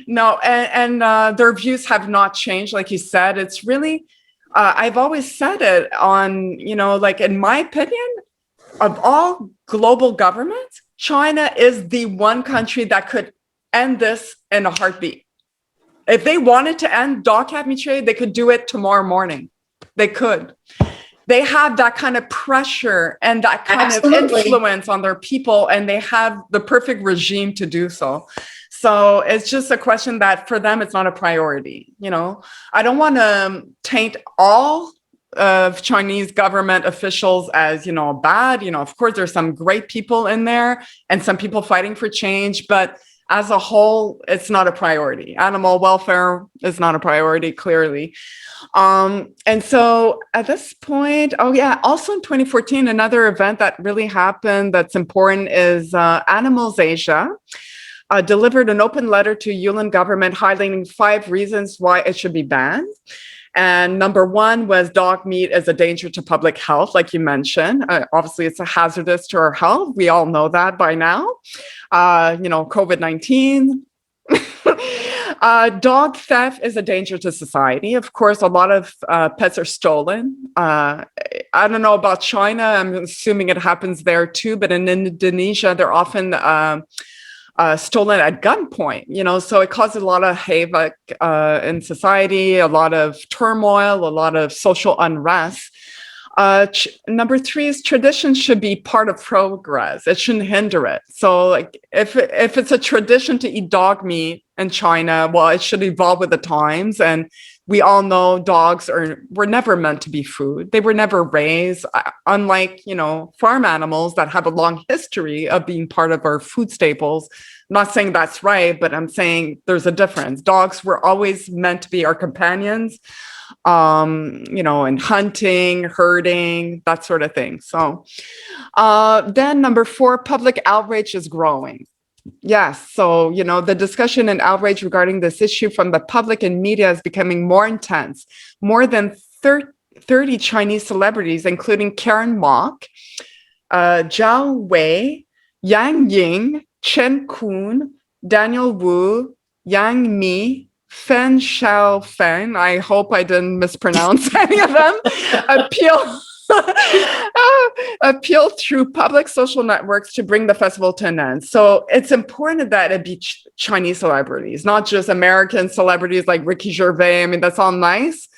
Speaker 11: No, and their views have not changed. Like you said, it's really, I've always said it on, like in my opinion, of all global governments, China is the one country that could end this in a heartbeat. If they wanted to end dog cat meat trade, they could do it tomorrow morning. They could. They have that kind of pressure and that kind of influence on their people, and they have the perfect regime to do so. So it's just a question that for them, it's not a priority. I don't want to taint all of Chinese government officials as, bad. Of course, there's some great people in there and some people fighting for change, but as a whole, it's not a priority. Animal welfare is not a priority, clearly. And so at this point, also in 2014, another event that really happened that's important is Animals Asia delivered an open letter to Yulin government highlighting 5 reasons why it should be banned. And number 1 was dog meat is a danger to public health, like you mentioned. Obviously, it's a hazardous to our health. We all know that by now. COVID-19. Dog theft is a danger to society. Of course, a lot of pets are stolen. I don't know about China. I'm assuming it happens there too. But in Indonesia, they're often stolen at gunpoint, so it causes a lot of havoc in society, a lot of turmoil, a lot of social unrest. Number 3 is tradition should be part of progress. It shouldn't hinder it. So like if it's a tradition to eat dog meat in China, well, it should evolve with the times. And we all know dogs were never meant to be food. They were never raised, unlike, farm animals that have a long history of being part of our food staples. I'm not saying that's right, but I'm saying there's a difference. Dogs were always meant to be our companions, in hunting, herding, that sort of thing. So then number 4, public outrage is growing. Yes. So, the discussion and outrage regarding this issue from the public and media is becoming more intense. More than 30 Chinese celebrities, including Karen Mok, Zhao Wei, Yang Ying, Chen Kun, Daniel Wu, Yang Mi, Fen Xiaofeng, I hope I didn't mispronounce any of them, appeal through public social networks to bring the festival to an end. So it's important that it be Chinese celebrities, not just American celebrities like Ricky Gervais. I mean, that's all nice.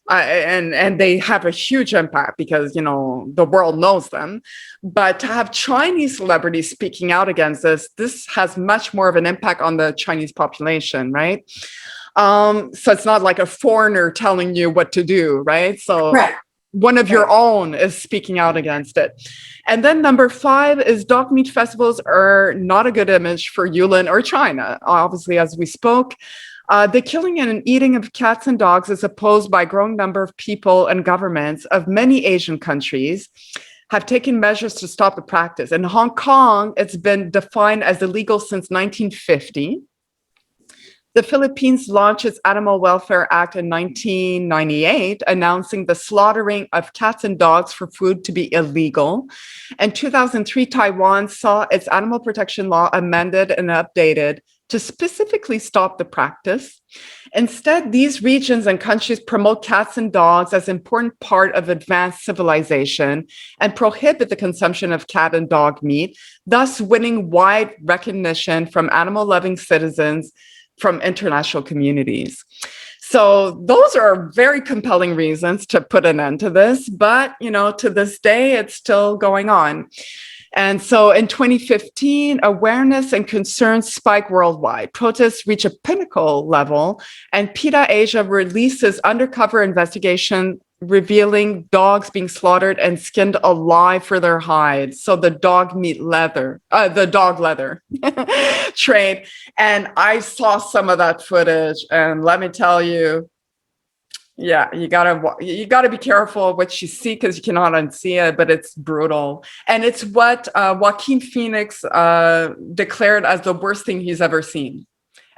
Speaker 11: And they have a huge impact because, you know, the world knows them. But to have Chinese celebrities speaking out against this has much more of an impact on the Chinese population, right? So it's not like a foreigner telling you what to do, right? So one of your own is speaking out against it. And then number 5 is dog meat festivals are not a good image for Yulin or China, obviously, as we spoke. The killing and eating of cats and dogs is opposed by a growing number of people and governments of many Asian countries have taken measures to stop the practice. In Hong Kong, it's been defined as illegal since 1950. The Philippines launched its Animal Welfare Act in 1998, announcing the slaughtering of cats and dogs for food to be illegal. In 2003, Taiwan saw its animal protection law amended and updated to specifically stop the practice. Instead, these regions and countries promote cats and dogs as an important part of advanced civilization and prohibit the consumption of cat and dog meat, thus winning wide recognition from animal-loving citizens from international communities. So those are very compelling reasons to put an end to this, but you know, to this day, it's still going on. And so in 2015, awareness and concerns spike worldwide. Protests reach a pinnacle level, and PETA Asia releases undercover investigation revealing dogs being slaughtered and skinned alive for their hides. So the dog leather trade. And I saw some of that footage, and let me tell you, yeah, you gotta be careful what you see because you cannot unsee it, but it's brutal. And it's what Joaquin Phoenix declared as the worst thing he's ever seen.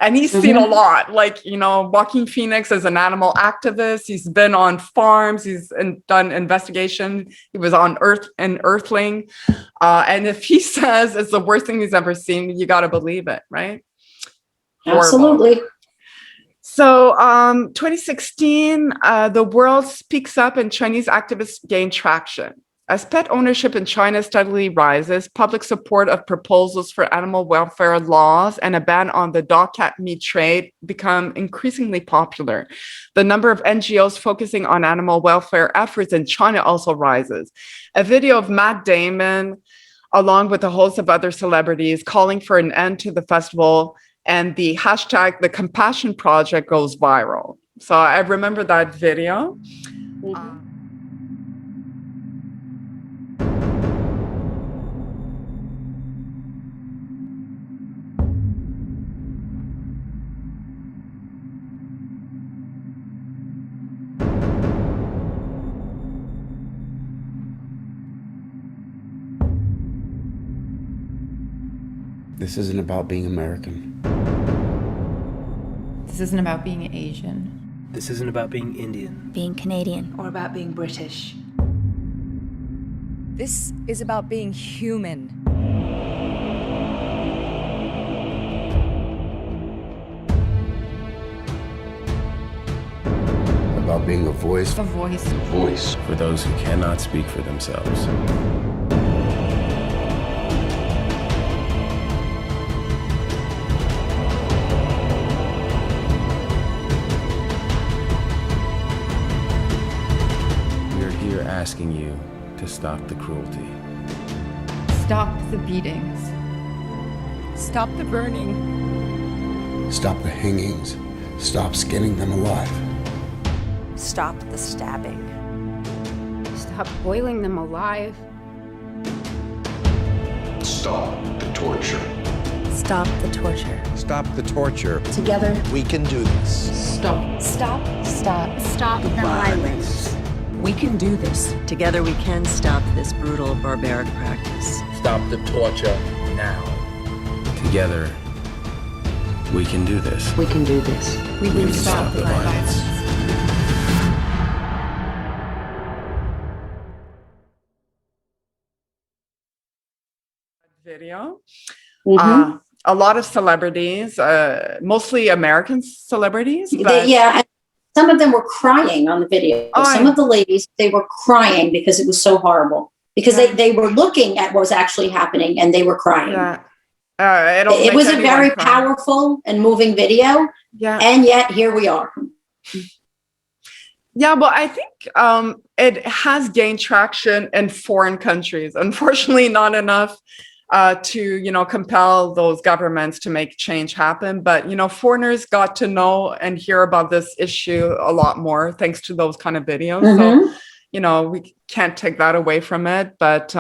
Speaker 11: And he's seen a lot. Like, you know, Joaquin Phoenix is an animal activist. He's been on farms. He's done investigation. He was on Earthling. And if he says it's the worst thing he's ever seen, you got to believe it, right?
Speaker 12: Absolutely.
Speaker 11: Horrible. So 2016, the world speaks up and Chinese activists gain traction. As pet ownership in China steadily rises, public support of proposals for animal welfare laws and a ban on the dog-cat meat trade become increasingly popular. The number of NGOs focusing on animal welfare efforts in China also rises. A video of Matt Damon, along with a host of other celebrities, calling for an end to the festival, and the hashtag The Compassion Project goes viral. So I remember that video.
Speaker 13: This isn't about being American.
Speaker 14: This isn't about being Asian.
Speaker 15: This isn't about being Indian.
Speaker 14: Being Canadian.
Speaker 16: Or about being British.
Speaker 17: This is about being human.
Speaker 13: About being a voice.
Speaker 14: A voice.
Speaker 13: A voice for those who cannot speak for themselves. Asking you to stop the cruelty.
Speaker 14: Stop the beatings.
Speaker 17: Stop the burning.
Speaker 13: Stop the hangings. Stop skinning them alive.
Speaker 16: Stop the stabbing.
Speaker 18: Stop boiling them alive.
Speaker 13: Stop the torture.
Speaker 17: Stop the torture.
Speaker 19: Stop the torture.
Speaker 17: Together,
Speaker 19: we can do this.
Speaker 17: Stop. Stop. Stop.
Speaker 16: Stop the violence.
Speaker 17: We can do this.
Speaker 16: Together we can stop this brutal, barbaric practice.
Speaker 19: Stop the torture now.
Speaker 13: Together, we can do this.
Speaker 17: We can do this.
Speaker 14: We can stop the violence.
Speaker 11: Video. a lot of celebrities, mostly American celebrities. But
Speaker 12: and some of them were crying on the video. Some of the ladies, they were crying because it was so horrible. Because they were looking at what was actually happening and they were crying.
Speaker 11: Yeah.
Speaker 12: It was a very powerful and moving video.
Speaker 11: Yeah.
Speaker 12: And yet here we are.
Speaker 11: Yeah, well, I think it has gained traction in foreign countries. Unfortunately, not enough to, compel those governments to make change happen. But, foreigners got to know and hear about this issue a lot more thanks to those kind of videos. So, we can't take that away from it, but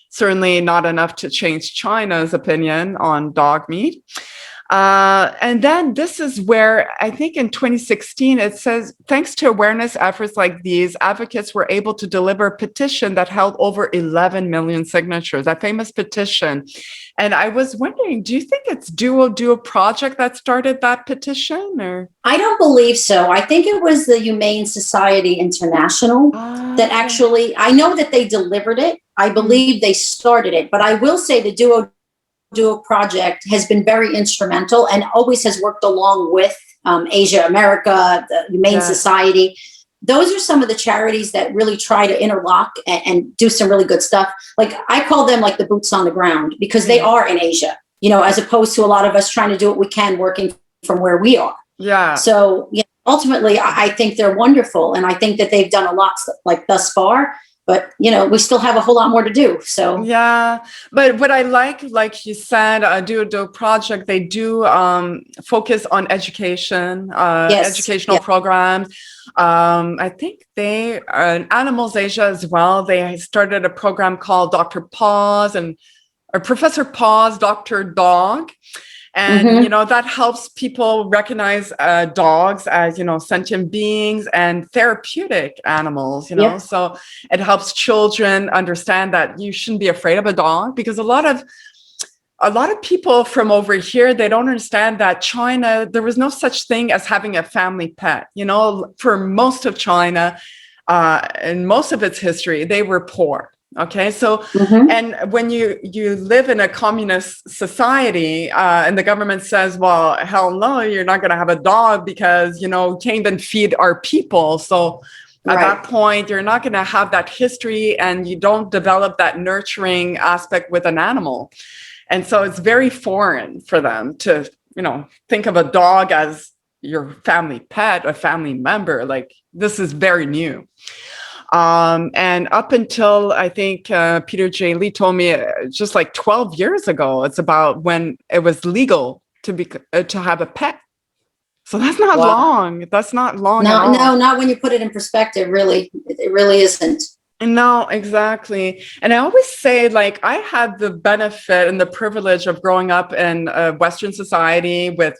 Speaker 11: certainly not enough to change China's opinion on dog meat. And then this is where I think in 2016, it says, thanks to awareness efforts like these, advocates were able to deliver a petition that held over 11 million signatures, that famous petition. And I was wondering, do you think it's Duo Project that started that petition? Or
Speaker 12: I don't believe so. I think it was the Humane Society International that actually, I know that they delivered it. I believe they started it, but I will say the Duo Project has been very instrumental and always has worked along with Asia America, the Humane Society. Those are some of the charities that really try to interlock and do some really good stuff. Like I call them like the boots on the ground because they are in Asia, as opposed to a lot of us trying to do what we can working from where we are.
Speaker 11: Yeah.
Speaker 12: So ultimately, I think they're wonderful. And I think that they've done a lot like thus far. But, we still have a whole lot more to do. So,
Speaker 11: yeah, but what I like you said, Duo Project, they do focus on education, educational programs. I think they are in Animals Asia as well. They started a program called Dr. Paws or Professor Paws, Dr. Dog. And, that helps people recognize dogs as, sentient beings and therapeutic animals, so it helps children understand that you shouldn't be afraid of a dog because a lot of people from over here, they don't understand that China, there was no such thing as having a family pet, for most of China and most of its history, they were poor. Okay, so and when you live in a communist society and the government says, well, hell no, you're not going to have a dog because, you can't even feed our people. So at that point, you're not going to have that history and you don't develop that nurturing aspect with an animal. And so it's very foreign for them to, think of a dog as your family pet, a family member. Like this is very new. And up until I think Peter J. Lee told me just like 12 years ago, it's about when it was legal to have a pet. So that's not long. That's not long.
Speaker 12: No, not when you put it in perspective. Really, it really isn't.
Speaker 11: No, exactly. And I always say, like, I had the benefit and the privilege of growing up in a Western society with,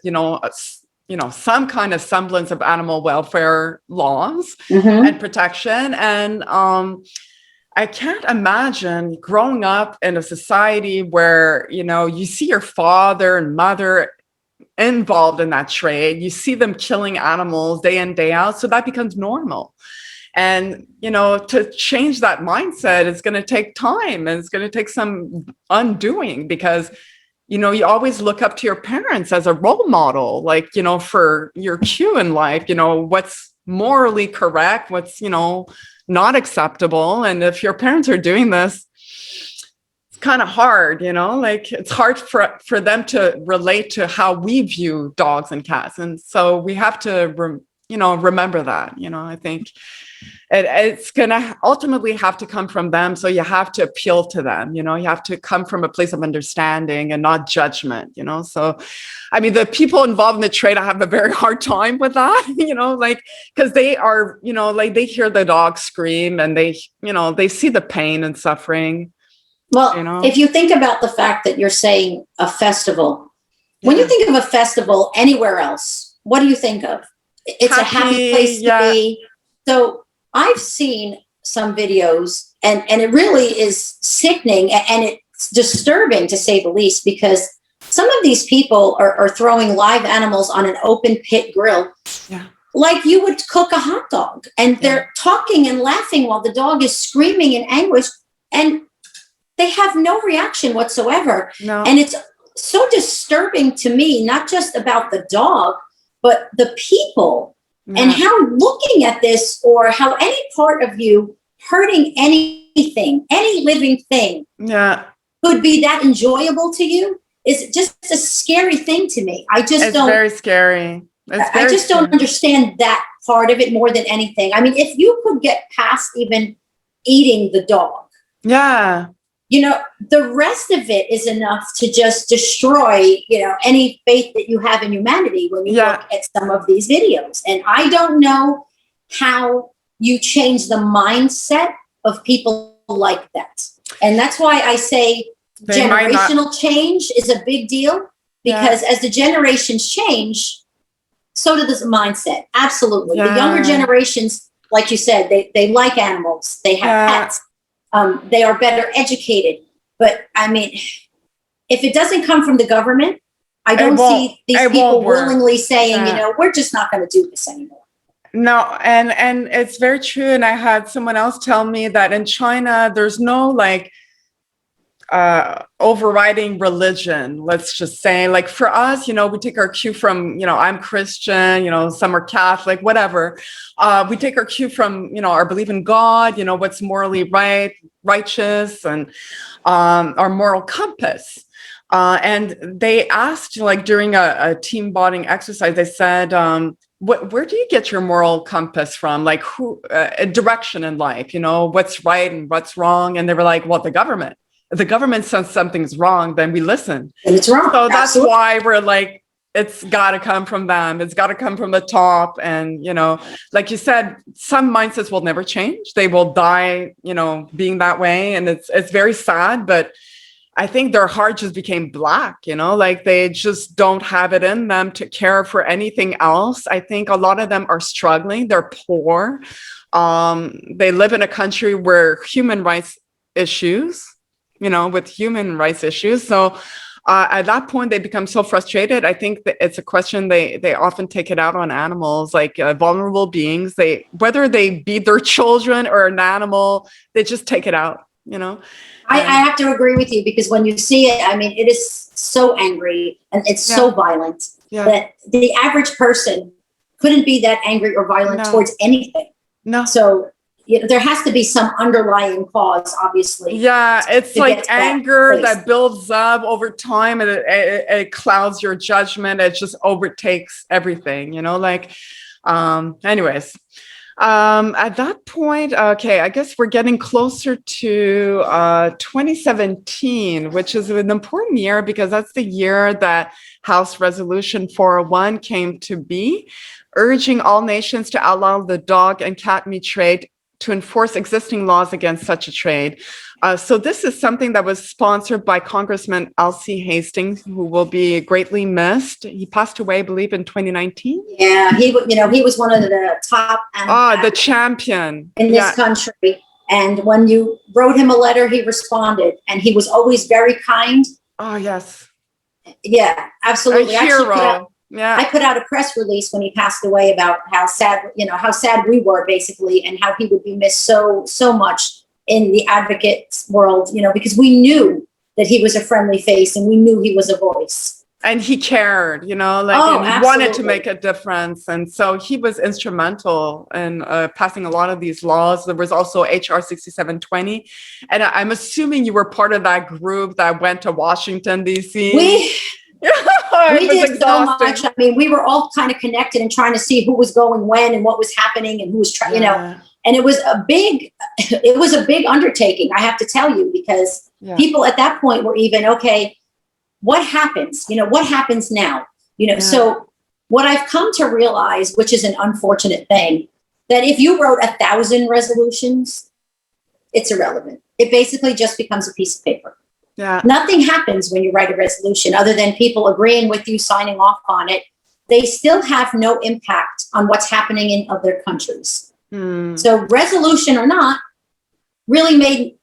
Speaker 11: some kind of semblance of animal welfare laws and protection. And I can't imagine growing up in a society where, you see your father and mother involved in that trade. You see them killing animals day in, day out. So that becomes normal. And, to change that mindset is going to take time and it's going to take some undoing because you always look up to your parents as a role model, like, for your cue in life, what's morally correct, what's, not acceptable. And if your parents are doing this, it's kind of hard, like it's hard for them to relate to how we view dogs and cats. And so we have to, remember that, I think it's going to ultimately have to come from them. So you have to appeal to them, you have to come from a place of understanding and not judgment, so, I mean, the people involved in the trade, I have a very hard time with that, because they are, they hear the dog scream and they see the pain and suffering.
Speaker 12: Well, if you think about the fact that you're saying a festival, when you think of a festival anywhere else, what do you think of? It's a happy place to be. So I've seen some videos and it really is sickening and it's disturbing to say the least, because some of these people are throwing live animals on an open pit grill like you would cook a hot dog, and they're talking and laughing while the dog is screaming in anguish and they have no reaction whatsoever. No. And it's so disturbing to me, not just about the dog, but the people, and how looking at this, or how any part of you hurting anything, any living thing, could be that enjoyable to you, is just a scary thing to me. I just don't.
Speaker 11: It's very scary.
Speaker 12: I just don't understand that part of it more than anything. I mean, if you could get past even eating the dog, you know, the rest of it is enough to just destroy, you know, any faith that you have in humanity when you look at some of these videos. And I don't know how you change the mindset of people like that. And that's why I say generational change is a big deal, because as the generations change, so does the mindset. Absolutely. The younger generations, like you said, they like animals. They have pets. They are better educated. But I mean, if it doesn't come from the government, I don't see these people willingly saying, you know, we're just not going to do this anymore.
Speaker 11: No, and it's very true. And I had someone else tell me that in China, there's no like overriding religion, let's just say. Like for us, you know, we take our cue from, you know, I'm Christian, you know, some are Catholic, whatever. We take our cue from, you know, our belief in God, you know, what's morally right, righteous, and our moral compass. And they asked, like during a team bonding exercise, they said, where do you get your moral compass from? Like who, direction in life, you know, what's right and what's wrong? And they were like, well, the government. If the government says something's wrong, then we listen.
Speaker 12: And it's wrong.
Speaker 11: So that's why we're like, it's got to come from them. It's got to come from the top. And, you know, like you said, some mindsets will never change. They will die, you know, being that way. And it's very sad, but I think their heart just became black, you know, like they just don't have it in them to care for anything else. I think a lot of them are struggling. They're poor. They live in a country where human rights issues, you know, with human rights issues. So at that point, they become so frustrated. I think that it's a question they often take it out on animals, like vulnerable beings. Whether they beat their children or an animal, they just take it out, you know.
Speaker 12: I have to agree with you, because when you see it, I mean, it is so angry and it's so violent that the average person couldn't be that angry or violent towards anything.
Speaker 11: No.
Speaker 12: So, you know, there has to be some underlying cause, obviously.
Speaker 11: Yeah, it's like anger that builds up over time, and it clouds your judgment. It just overtakes everything, you know, like, anyways. At that point, okay, I guess we're getting closer to 2017, which is an important year because that's the year that House Resolution 401 came to be, urging all nations to outlaw the dog and cat meat trade to enforce existing laws against such a trade. So this is something that was sponsored by Congressman Alcee Hastings, who will be greatly missed. He passed away, I believe, in 2019.
Speaker 12: Yeah, he was one of the top.
Speaker 11: The champion
Speaker 12: in this country. And when you wrote him a letter, he responded, and he was always very kind.
Speaker 11: Oh yes.
Speaker 12: Yeah, absolutely.
Speaker 11: A hero.
Speaker 12: I put out a press release when he passed away about how sad we were, basically, and how he would be missed so much in the advocate world, you know, because we knew that he was a friendly face and we knew he was a voice.
Speaker 11: And he cared, you know, like and he wanted to make a difference. And so he was instrumental in passing a lot of these laws. There was also HR 6720. And I'm assuming you were part of that group that went to Washington, D.C.
Speaker 12: We did so much. I mean, we were all kind of connected and trying to see who was going when and what was happening and who was trying, you know, and it was a big undertaking, I have to tell you, because people at that point were even, okay, what happens? You know, what happens now? You know, so what I've come to realize, which is an unfortunate thing, that if you wrote 1,000 resolutions, it's irrelevant. It basically just becomes a piece of paper.
Speaker 11: Yeah.
Speaker 12: Nothing happens when you write a resolution other than people agreeing with you, signing off on it. They still have no impact on what's happening in other countries. So resolution or not really made,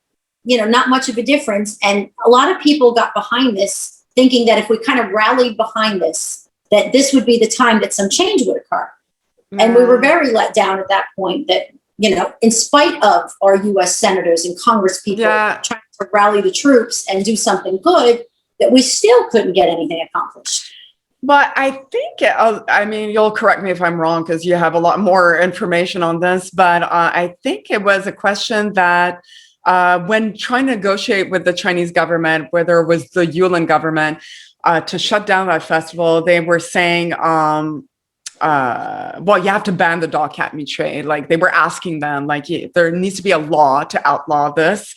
Speaker 12: you know, not much of a difference. And a lot of people got behind this thinking that if we kind of rallied behind this, that this would be the time that some change would occur. And we were very let down at that point that, you know, in spite of our U.S. senators and Congress people trying to rally the troops and do something good, that we still couldn't get anything accomplished.
Speaker 11: But I think, I mean, you'll correct me if I'm wrong because you have a lot more information on this, but I think it was a question that when trying to negotiate with the Chinese government, whether it was the Yulin government, to shut down that festival, they were saying, well, you have to ban the dog cat meat trade. Like they were asking them, like there needs to be a law to outlaw this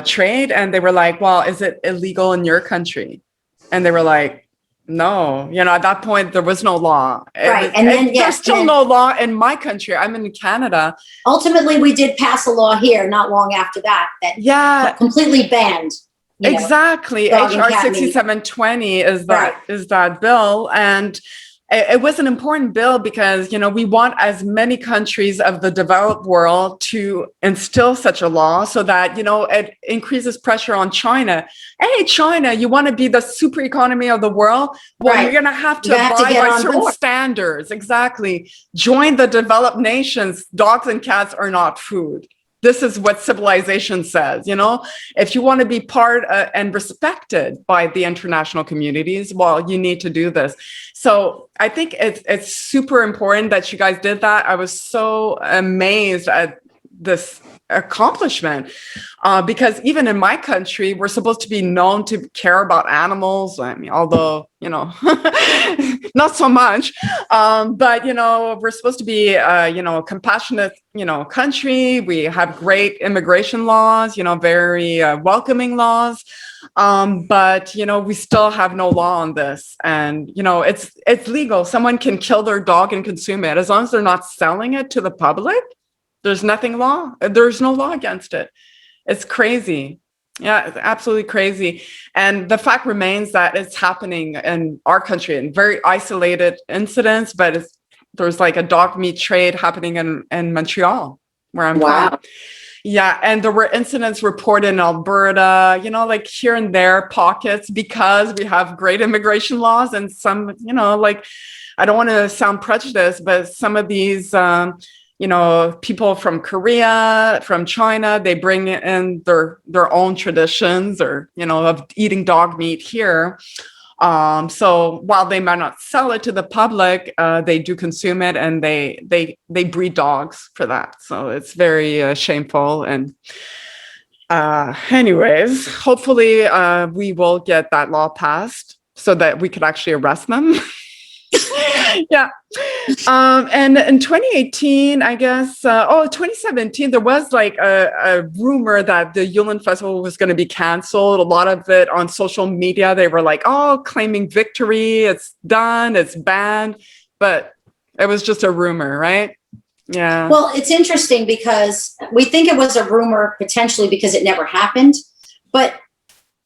Speaker 11: trade. And they were like, well, is it illegal in your country? And they were like, no, at that point, there was no law.
Speaker 12: Right. And then,
Speaker 11: there's still no law in my country. I'm in Canada.
Speaker 12: Ultimately, we did pass a law here not long after that completely banned.
Speaker 11: Exactly. HR 6720 is that bill. And it was an important bill because, we want as many countries of the developed world to instill such a law so that, it increases pressure on China. Hey, China, you want to be the super economy of the world? Well, you're going to have to abide by certain standards. Exactly. Join the developed nations. Dogs and cats are not food. This is what civilization says, if you want to be part and respected by the international communities, well, you need to do this. So I think it's super important that you guys did that. I was so amazed at this accomplishment because even in my country, we're supposed to be known to care about animals. I mean, although, not so much, but, we're supposed to be, compassionate, country. We have great immigration laws, very welcoming laws. But, we still have no law on this. And, it's legal. Someone can kill their dog and consume it. As long as they're not selling it to the public, there's no law against it. It's crazy. Yeah, it's absolutely crazy. And the fact remains that it's happening in our country in very isolated incidents, but there's like a dog meat trade happening in Montreal, where I'm from. Yeah, and there were incidents reported in Alberta, like here and there pockets because we have great immigration laws and some, I don't want to sound prejudiced, but some of these people from Korea, from China, they bring in their own traditions or, of eating dog meat here. So while they might not sell it to the public, they do consume it and they breed dogs for that. So it's very shameful. And anyways, hopefully we will get that law passed so that we could actually arrest them. Yeah. And in 2018, I guess, 2017, there was like a rumor that the Yulin Festival was going to be canceled. A lot of it on social media, they were like, claiming victory. It's done. It's banned. But it was just a rumor, right? Yeah.
Speaker 12: Well, it's interesting because we think it was a rumor potentially because it never happened. But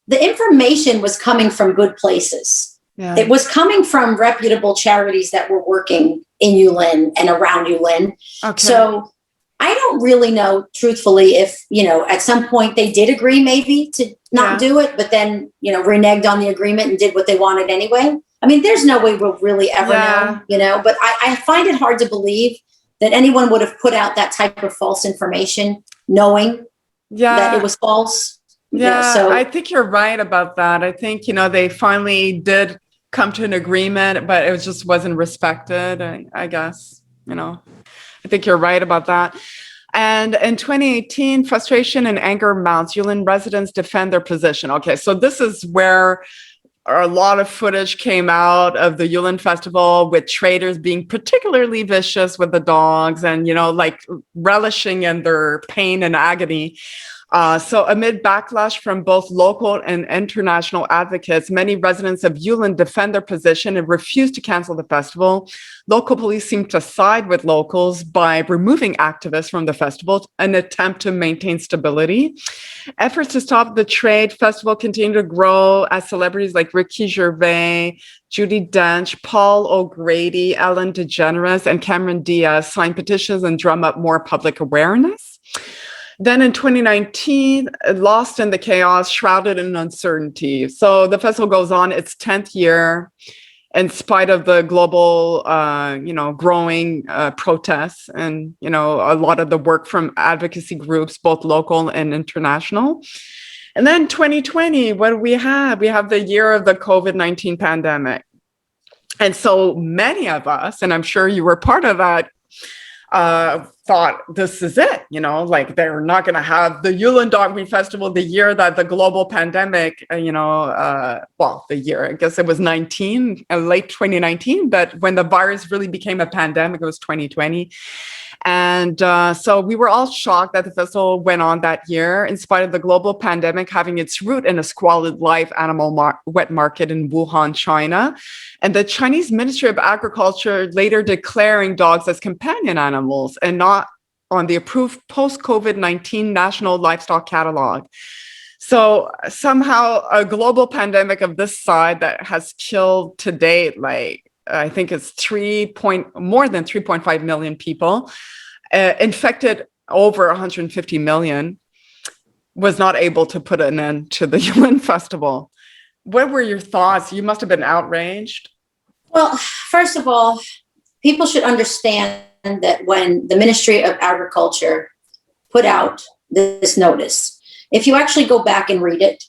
Speaker 12: the information was coming from good places. Yeah. It was coming from reputable charities that were working in Yulin and around Yulin. Okay. So I don't really know, truthfully, if, at some point they did agree maybe to not do it, but then, reneged on the agreement and did what they wanted anyway. I mean, there's no way we'll really ever know, but I find it hard to believe that anyone would have put out that type of false information knowing that it was false.
Speaker 11: Yeah, so I think you're right about that. I think, they finally did come to an agreement, but it just wasn't respected, I guess. I think you're right about that. And in 2018, frustration and anger mounts. Yulin residents defend their position. Okay, so this is where a lot of footage came out of the Yulin Festival with traders being particularly vicious with the dogs and, relishing in their pain and agony. So amid backlash from both local and international advocates, many residents of Yulin defend their position and refuse to cancel the festival. Local police seem to side with locals by removing activists from the festival, an attempt to maintain stability. Efforts to stop the trade festival continue to grow as celebrities like Ricky Gervais, Judi Dench, Paul O'Grady, Ellen DeGeneres, and Cameron Diaz sign petitions and drum up more public awareness. Then in 2019, lost in the chaos, shrouded in uncertainty. So the festival goes on its 10th year in spite of the global, growing protests and, a lot of the work from advocacy groups, both local and international. And then 2020, what do we have? We have the year of the COVID-19 pandemic. And so many of us, and I'm sure you were part of that, thought this is it, like they're not going to have the Yulin Dog Meat Festival the year that the global pandemic, the year, I guess it was late 2019, but when the virus really became a pandemic, it was 2020. And so we were all shocked that the festival went on that year, in spite of the global pandemic having its root in a squalid live animal wet market in Wuhan, China. And the Chinese Ministry of Agriculture later declaring dogs as companion animals and not on the approved post-COVID-19 National Livestock Catalog. So somehow a global pandemic of this side that has killed to date, I think it's more than 3.5 million people, infected over 150 million, was not able to put an end to the Yulin Festival. What were your thoughts? You must have been outraged.
Speaker 12: Well, first of all, people should understand that when the Ministry of Agriculture put out this notice, if you actually go back and read it,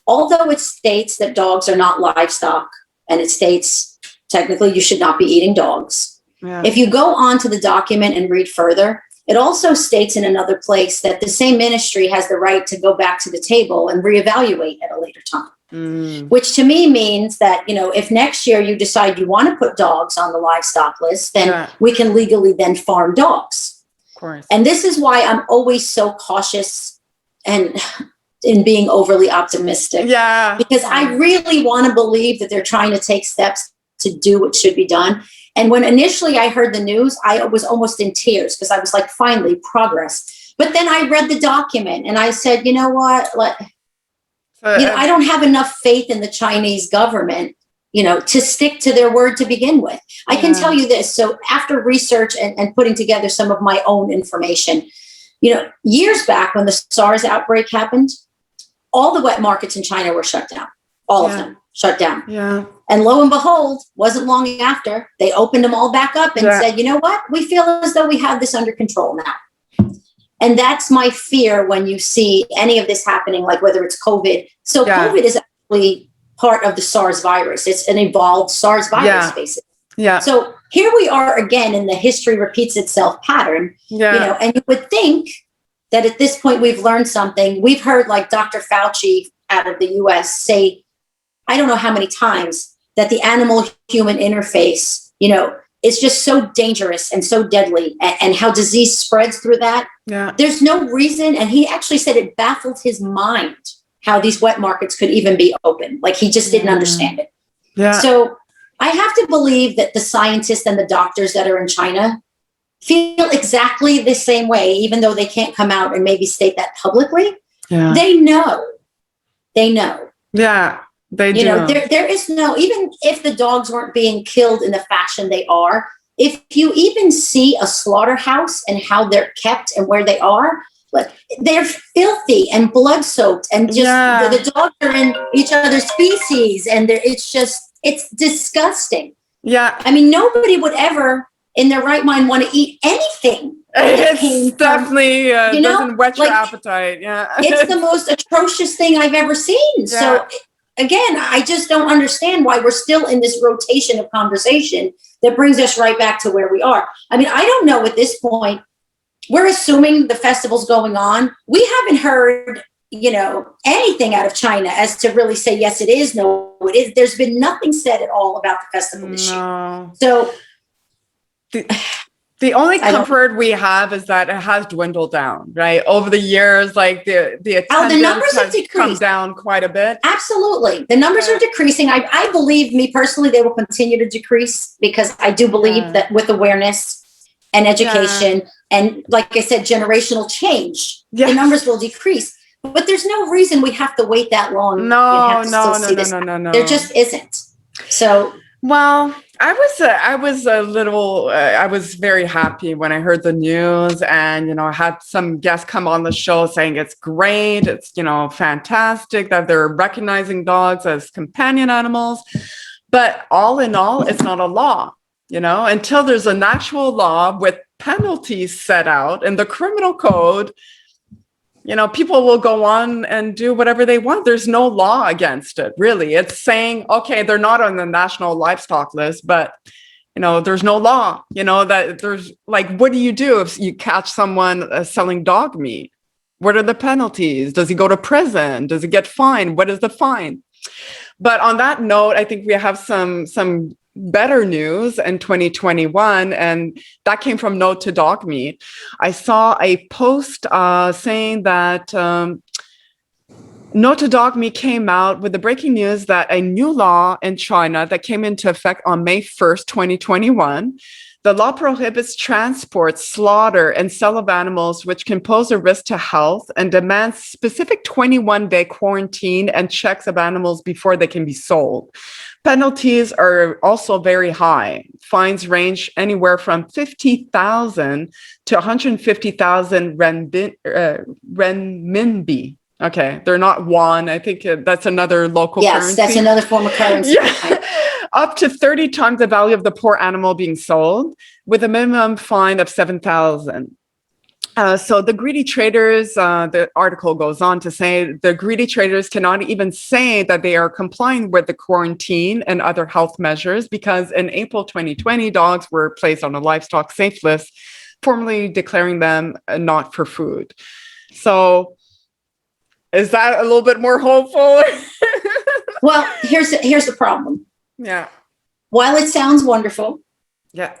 Speaker 12: although it states that dogs are not livestock, and it states technically you should not be eating dogs. Yeah. If you go on to the document and read further, it also states in another place that the same ministry has the right to go back to the table and reevaluate at a later time. Which to me means that, if next year you decide you want to put dogs on the livestock list, then we can legally then farm dogs.
Speaker 11: Of course.
Speaker 12: And this is why I'm always so cautious and in being overly optimistic.
Speaker 11: Yeah.
Speaker 12: Because I really want to believe that they're trying to take steps to do what should be done. And when initially I heard the news, I was almost in tears because I was like, finally, progress. But then I read the document and I said, you know what? I don't have enough faith in the Chinese government, to stick to their word to begin with. I can tell you this. So after research and putting together some of my own information, years back when the SARS outbreak happened, all the wet markets in China were shut down. All of them shut down.
Speaker 11: Yeah.
Speaker 12: And lo and behold, wasn't long after, they opened them all back up and said, you know what? We feel as though we have this under control now. And that's my fear when you see any of this happening, like whether it's COVID. So COVID is actually part of the SARS virus. It's an evolved SARS virus, basically.
Speaker 11: Yeah.
Speaker 12: So here we are again in the history repeats itself pattern. Yeah. And you would think that at this point we've learned something. We've heard like Dr. Fauci out of the US say, I don't know how many times, that the animal-human interface, is just so dangerous and so deadly, and how disease spreads through that.
Speaker 11: Yeah.
Speaker 12: There's no reason. And he actually said it baffled his mind how these wet markets could even be open. Like he just didn't understand it.
Speaker 11: Yeah.
Speaker 12: So I have to believe that the scientists and the doctors that are in China feel exactly the same way, even though they can't come out and maybe state that publicly.
Speaker 11: Yeah.
Speaker 12: They know.
Speaker 11: Yeah. They do.
Speaker 12: There is no, even if the dogs weren't being killed in the fashion they are, if you even see a slaughterhouse and how they're kept and where they are, they're filthy and blood soaked, and just the dogs are in each other's feces, and it's disgusting.
Speaker 11: Yeah.
Speaker 12: I mean, nobody would ever in their right mind want to eat anything.
Speaker 11: It's definitely doesn't whet your appetite. Yeah.
Speaker 12: It's the most atrocious thing I've ever seen. Yeah. So again, I just don't understand why we're still in this rotation of conversation that brings us right back to where we are. I mean, I don't know at this point. We're assuming the festival's going on. We haven't heard, anything out of China as to really say, yes, it is. No, it is. There's been nothing said at all about the festival this year. So
Speaker 11: the only comfort we have is that it has dwindled down, right? Over the years, like the attendance
Speaker 12: numbers
Speaker 11: has come down quite a bit.
Speaker 12: Absolutely. The numbers are decreasing. I believe, me personally, they will continue to decrease, because I do believe that with awareness and education and, like I said, generational change, the numbers will decrease. But there's no reason we have to wait that long.
Speaker 11: No.
Speaker 12: There just isn't. So,
Speaker 11: well, I was very happy when I heard the news, and, I had some guests come on the show saying it's great. It's, fantastic that they're recognizing dogs as companion animals. But all in all, it's not a law, until there's an actual law with penalties set out in the criminal code. people will go on and do whatever they want. There's no law against it, really. It's saying, okay, they're not on the national livestock list, but there's no law, that there's like, what do you do if you catch someone selling dog meat? What are the penalties? Does he go to prison? Does he get fined? What is the fine? But on that note, I think we have some better news in 2021, and that came from No to Dog Meat. I saw a post saying that No to Dog Meat came out with the breaking news that a new law in China that came into effect on May 1st, 2021. The law prohibits transport, slaughter, and sale of animals which can pose a risk to health and demands specific 21-day quarantine and checks of animals before they can be sold. Penalties are also very high. Fines range anywhere from 50,000 to 150,000 renminbi. Okay, they're not won. I think that's another local currency.
Speaker 12: Yes, that's another form of currency.
Speaker 11: Yeah. Up to 30 times the value of the poor animal being sold, with a minimum fine of 7,000. So the greedy traders, the article goes on to say, the greedy traders cannot even say that they are complying with the quarantine and other health measures, because in April 2020, dogs were placed on a livestock safe list, formally declaring them not for food. So is that a little bit more hopeful?
Speaker 12: Well, here's the problem.
Speaker 11: Yeah.
Speaker 12: While it sounds wonderful,
Speaker 11: yeah,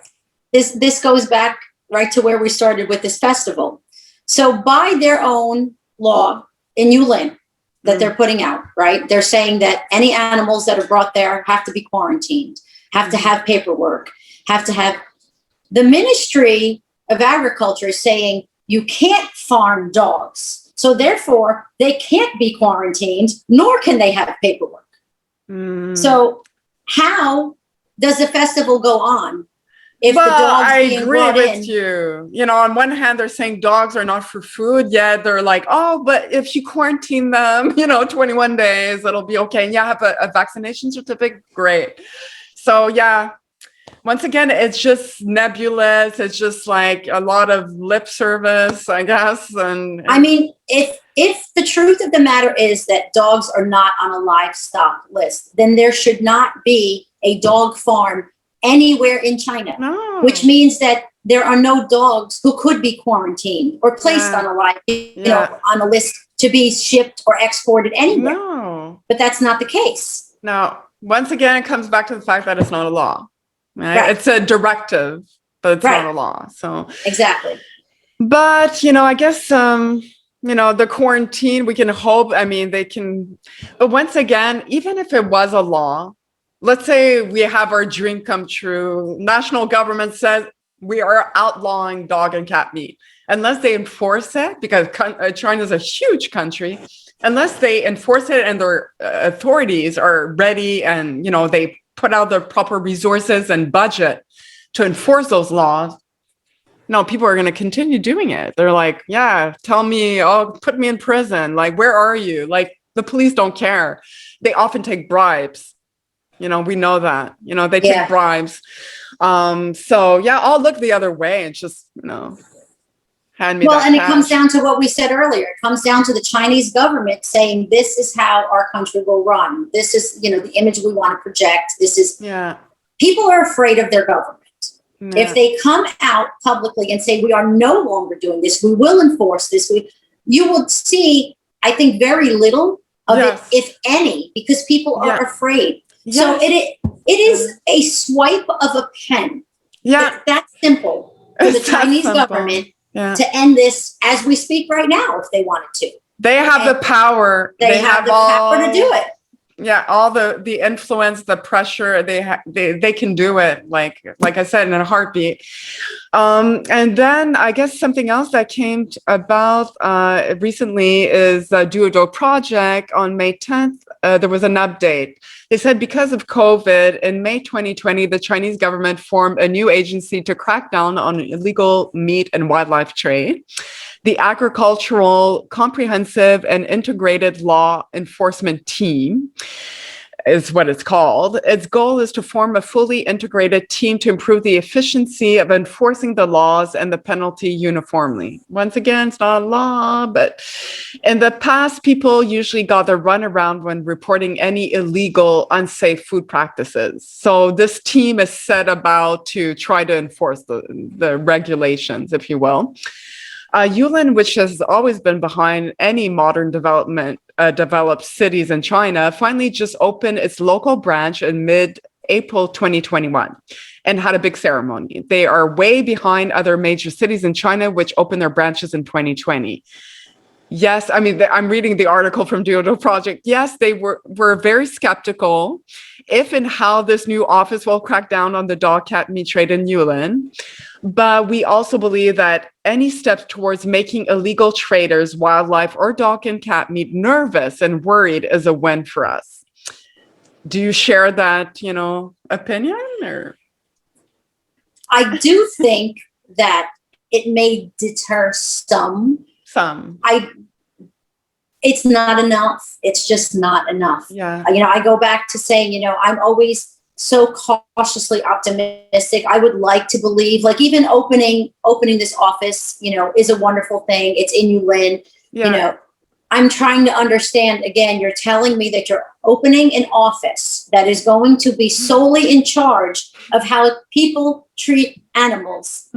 Speaker 12: this goes back right to where we started with this festival. So by their own law in Yulin that they're putting out, right? They're saying that any animals that are brought there have to be quarantined, have to have paperwork, have to have. The Ministry of Agriculture is saying you can't farm dogs. So therefore, they can't be quarantined, nor can they have paperwork. So how does the festival go on if the dogs being brought in?
Speaker 11: I agree with you. On one hand, they're saying dogs are not for food, yet they're like, oh, but if you quarantine them, 21 days, it'll be okay. And have a vaccination certificate, great. So yeah, once again, it's just nebulous. It's just like a lot of lip service, I guess. And
Speaker 12: I mean, if the truth of the matter is that dogs are not on a livestock list, then there should not be a dog farm anywhere in China, which means that there are no dogs who could be quarantined or placed on a on a list to be shipped or exported anywhere. But that's not the case.
Speaker 11: No. Once again, it comes back to the fact that it's not a law. Right? It's a directive, but it's not a law. So
Speaker 12: exactly.
Speaker 11: But I guess the quarantine, we can hope. I mean, they can. But once again, even if it was a law, let's say we have our dream come true. National government says we are outlawing dog and cat meat. Unless they enforce it, because China is a huge country, unless they enforce it and their authorities are ready and they put out the proper resources and budget to enforce those laws, people are going to continue doing it. They're like, yeah, tell me, put me in prison. Like, where are you? Like, the police don't care. They often take bribes. We know that, they take bribes. So yeah, I'll look the other way and just, hand me that
Speaker 12: and
Speaker 11: cash.
Speaker 12: It comes down to what we said earlier. It comes down to the Chinese government saying, this is how our country will run. This is, the image we want to project. This is, people are afraid of their government. Yeah. If they come out publicly and say, we are no longer doing this, we will enforce this, you will see, I think, very little of it, if any, because people are afraid. Yes. So it is a swipe of a pen. Yeah. It's that simple for the Chinese government to end this as we speak right now, if they wanted to.
Speaker 11: They have the power.
Speaker 12: They have the power to do it.
Speaker 11: Yeah, all the influence, the pressure, they can do it, like I said, in a heartbeat. And then I guess something else that came about recently is the Duodo project. On May 10th, there was an update. They said because of COVID, in May 2020, the Chinese government formed a new agency to crack down on illegal meat and wildlife trade. The Agricultural Comprehensive and Integrated Law Enforcement Team. is what it's called. Its goal is to form a fully integrated team to improve the efficiency of enforcing the laws and the penalty uniformly. Once again, it's not a law, but in the past, people usually got the runaround when reporting any illegal, unsafe food practices. So this team is set about to try to enforce the regulations, if you will. Yulin, which has always been behind any modern developed cities in China, finally just opened its local branch in mid-April 2021 and had a big ceremony. They are way behind other major cities in China, which opened their branches in 2020. Yes, I mean, I'm reading the article from Duodo Project. Yes, they were very skeptical if and how this new office will crack down on the dog-cat meat trade in Yulin. But we also believe that any steps towards making illegal traders, wildlife, or dog and cat meat nervous and worried is a win for us. Do you share that, opinion? Or?
Speaker 12: I do think that it may deter some. It's not enough. It's just not enough.
Speaker 11: Yeah.
Speaker 12: I go back to saying, I'm always so cautiously optimistic. I would like to believe, like even opening this office, is a wonderful thing. It's in Yulin.
Speaker 11: Yeah.
Speaker 12: I'm trying to understand, again, you're telling me that you're opening an office that is going to be solely in charge of how people treat animals.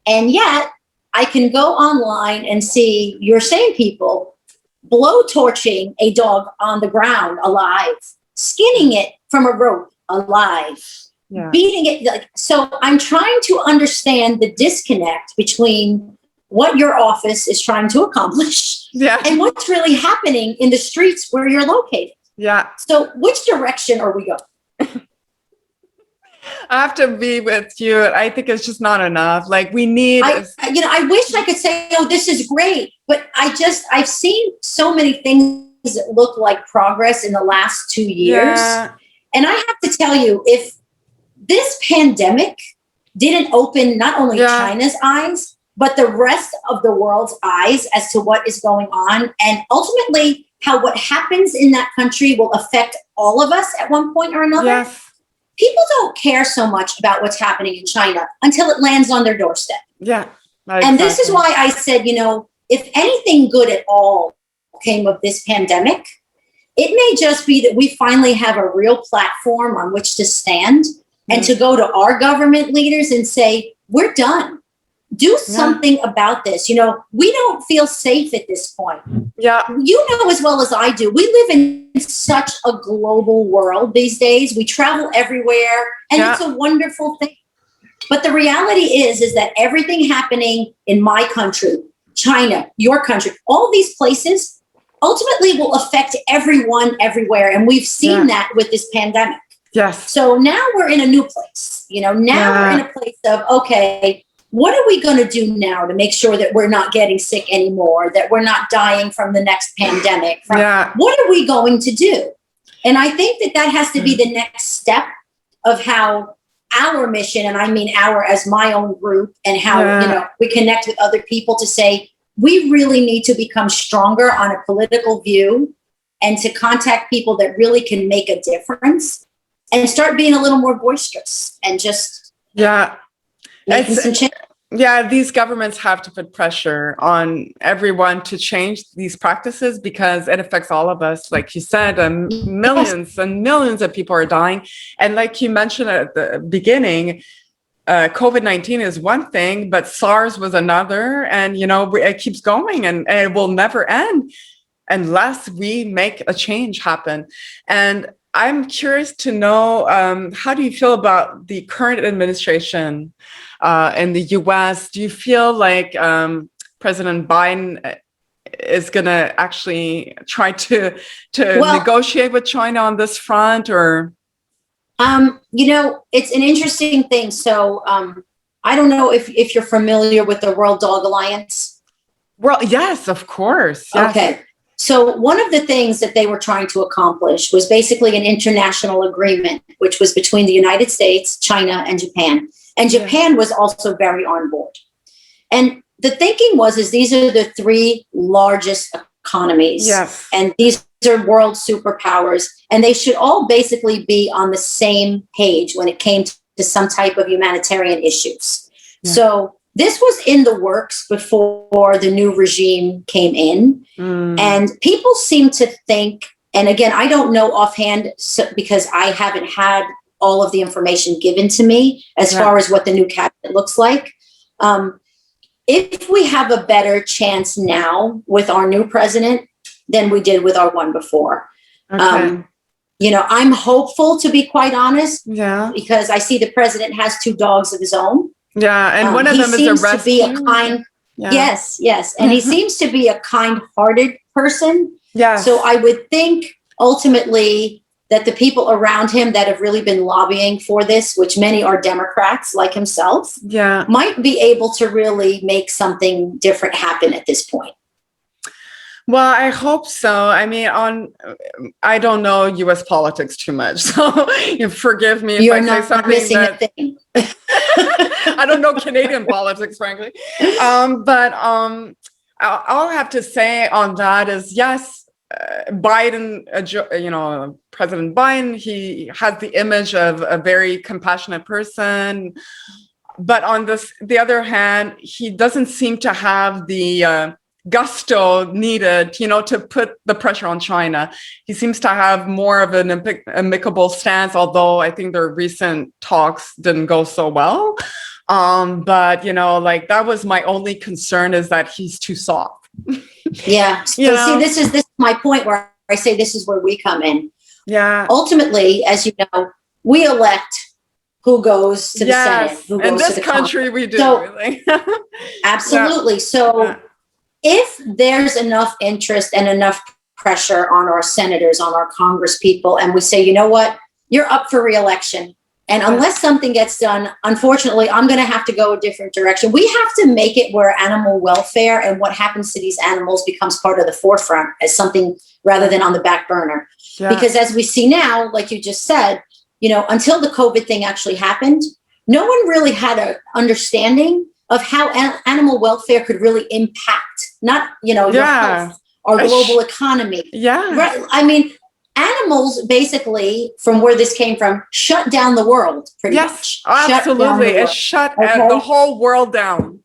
Speaker 12: And yet I can go online and see your same people blow-torching a dog on the ground alive, skinning it from a rope alive, beating it. So I'm trying to understand the disconnect between what your office is trying to accomplish and what's really happening in the streets where you're located.
Speaker 11: Yeah.
Speaker 12: So which direction are we going?
Speaker 11: I have to be with you. I think it's just not enough. Like we need,
Speaker 12: I wish I could say, oh, this is great, but I've seen so many things that look like progress in the last 2 years.
Speaker 11: Yeah.
Speaker 12: And I have to tell you, if this pandemic didn't open not only China's eyes, but the rest of the world's eyes as to what is going on, and ultimately how what happens in that country will affect all of us at one point or another.
Speaker 11: Yes.
Speaker 12: People don't care so much about what's happening in China until it lands on their doorstep.
Speaker 11: Yeah.
Speaker 12: Exactly. And this is why I said, if anything good at all came of this pandemic, it may just be that we finally have a real platform on which to stand and to go to our government leaders and say, we're done. Do something about this. We don't feel safe at this point.
Speaker 11: Yeah.
Speaker 12: As well as I do, we live in such a global world these days. We travel everywhere and it's a wonderful thing. But the reality is that everything happening in my country, China, your country, all these places ultimately will affect everyone everywhere. And we've seen that with this pandemic.
Speaker 11: Yes.
Speaker 12: So now we're in a new place. Now we're in a place of, okay, what are we going to do now to make sure that we're not getting sick anymore, that we're not dying from the next pandemic? What are we going to do? And I think that has to be the next step of how our mission, and I mean our as my own group, and how we connect with other people to say, we really need to become stronger on a political view and to contact people that really can make a difference and start being a little more boisterous and just making some change.
Speaker 11: Yeah, these governments have to put pressure on everyone to change these practices because it affects all of us. Like you said, millions and millions of people are dying. And like you mentioned at the beginning, COVID-19 is one thing, but SARS was another. And, it keeps going and it will never end unless we make a change happen. And I'm curious to know, how do you feel about the current administration in the US? Do you feel like President Biden is going to actually try to negotiate with China on this front, or?
Speaker 12: It's an interesting thing. So I don't know if you're familiar with the World Dog Alliance.
Speaker 11: Well, yes, of course. Yes.
Speaker 12: Okay. So one of the things that they were trying to accomplish was basically an international agreement, which was between the United States, China, and Japan. And Japan was also very on board. And the thinking was, these are the three largest economies.
Speaker 11: Yes.
Speaker 12: And these are world superpowers, and they should all basically be on the same page when it came to some type of humanitarian issues. Yeah. So this was in the works before the new regime came in. And people seem to think, and again, I don't know offhand because I haven't had all of the information given to me as far as what the new cabinet looks like. If we have a better chance now with our new president than we did with our one before. Okay. You know, I'm hopeful, to be quite honest, because I see the president has 2 dogs of his own. Yeah, and one of them is a rescue. To be a kind, yes, and he seems to be a kind-hearted person. Yeah. So I would think ultimately that the people around him that have really been lobbying for this, which many are Democrats like himself, might be able to really make something different happen at this point.
Speaker 11: Well, I hope so. I mean, I don't know U.S. politics too much, so forgive me if I say something missing that a thing. I don't know Canadian politics, frankly. But all I have to say on that is, yes, Biden, President Biden, he has the image of a very compassionate person, but on the other hand, he doesn't seem to have the gusto needed, to put the pressure on China. He seems to have more of an amicable stance, although I think their recent talks didn't go so well. But, that was my only concern, is that he's too soft.
Speaker 12: Yeah. So see, this is my point where I say this is where we come in. Yeah. Ultimately, as you know, we elect who goes to the Senate. Who goes
Speaker 11: in this
Speaker 12: to the
Speaker 11: country,
Speaker 12: Congress.
Speaker 11: we do.
Speaker 12: So,
Speaker 11: really.
Speaker 12: Absolutely. So if there's enough interest and enough pressure on our senators, on our Congress people, and we say, you know what, you're up for re-election. And unless something gets done, unfortunately, I'm going to have to go a different direction. We have to make it where animal welfare and what happens to these animals becomes part of the forefront as something rather than on the back burner. Yeah. Because as we see now, like you just said, until the COVID thing actually happened, no one really had an understanding of how animal welfare could really impact, not, your health or global economy. Yeah. Right. I mean, animals basically, from where this came from, shut down the world pretty much.
Speaker 11: Absolutely. It shut the whole world down.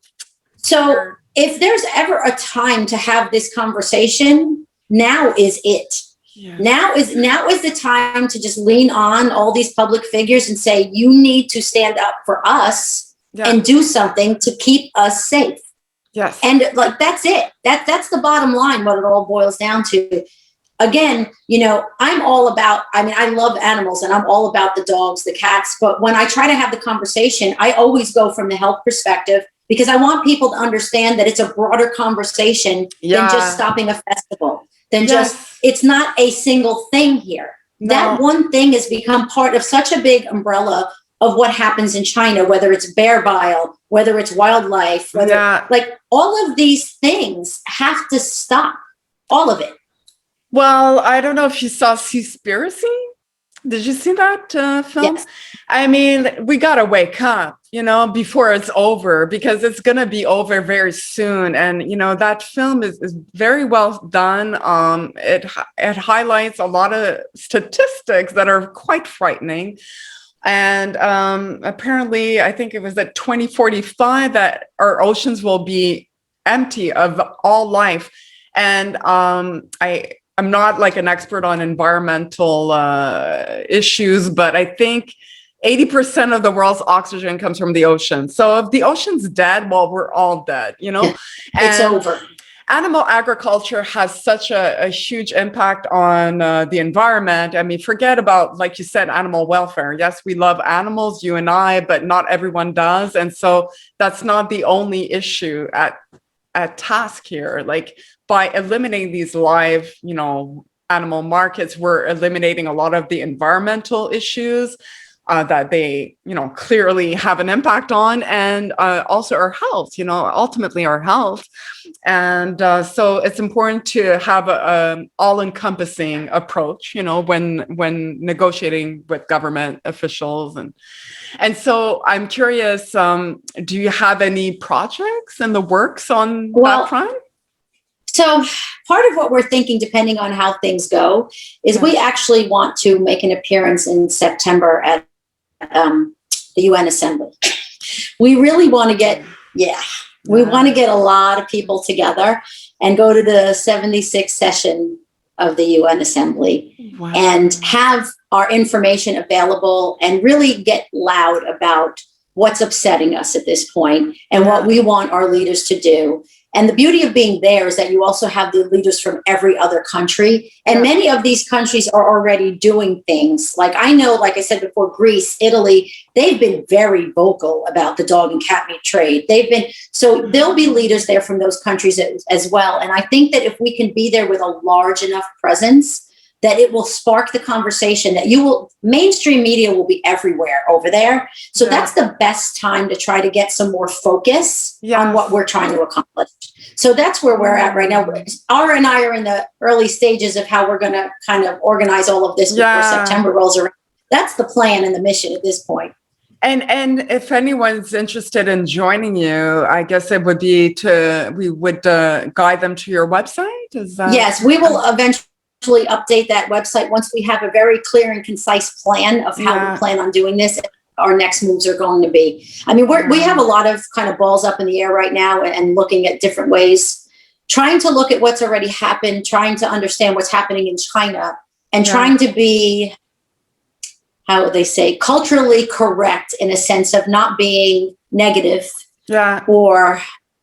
Speaker 12: So if there's ever a time to have this conversation, now is it. Yeah. Now is the time to just lean on all these public figures and say, you need to stand up for us and do something to keep us safe. Yes. And that's it. That's the bottom line, what it all boils down to. Again, I'm all about, I love animals and I'm all about the dogs, the cats. But when I try to have the conversation, I always go from the health perspective, because I want people to understand that it's a broader conversation than just stopping a festival, it's not a single thing here. No. That one thing has become part of such a big umbrella of what happens in China, whether it's bear bile, whether it's wildlife, all of these things have to stop, all of it.
Speaker 11: Well, I don't know if you saw Seaspiracy. Did you see that film? Yes. I mean, we got to wake up, before it's over, because it's going to be over very soon. And, that film is very well done. It highlights a lot of statistics that are quite frightening. And apparently, I think it was at 2045 that our oceans will be empty of all life. And I'm not like an expert on environmental issues, but I think 80% of the world's oxygen comes from the ocean. So if the ocean's dead, well, we're all dead,
Speaker 12: It's over.
Speaker 11: Animal agriculture has such a huge impact on the environment. I mean, forget about, like you said, animal welfare. Yes, we love animals, you and I, but not everyone does. And so that's not the only issue at task here. By eliminating these live, animal markets, we're eliminating a lot of the environmental issues that they, clearly have an impact on, and also our health, ultimately our health. And so it's important to have an all-encompassing approach, when negotiating with government officials. And so I'm curious, do you have any projects in the works on that front?
Speaker 12: So part of what we're thinking, depending on how things go, is we actually want to make an appearance in September at the UN Assembly. We really want to get, we want to get a lot of people together and go to the 76th session of the UN Assembly and have our information available and really get loud about what's upsetting us at this point and what we want our leaders to do. And the beauty of being there is that you also have the leaders from every other country. And many of these countries are already doing things. Like I know, like I said before, Greece, Italy, they've been very vocal about the dog and cat meat trade. So there'll be leaders there from those countries as well. And I think that if we can be there with a large enough presence, that it will spark the conversation, that mainstream media will be everywhere over there. So that's the best time to try to get some more focus on what we're trying to accomplish. So that's where we're at right now. Ara and I are in the early stages of how we're going to kind of organize all of this before September rolls around. That's the plan and the mission at this point.
Speaker 11: And if anyone's interested in joining you, I guess it would be we would guide them to your website. Is that?
Speaker 12: Yes, we will eventually update that website once we have a very clear and concise plan of how we plan on doing this. Our next moves are going to be. I mean, we have a lot of kind of balls up in the air right now and looking at different ways, trying to look at what's already happened, trying to understand what's happening in China, and trying to be, how would they say, culturally correct in a sense of not being negative or,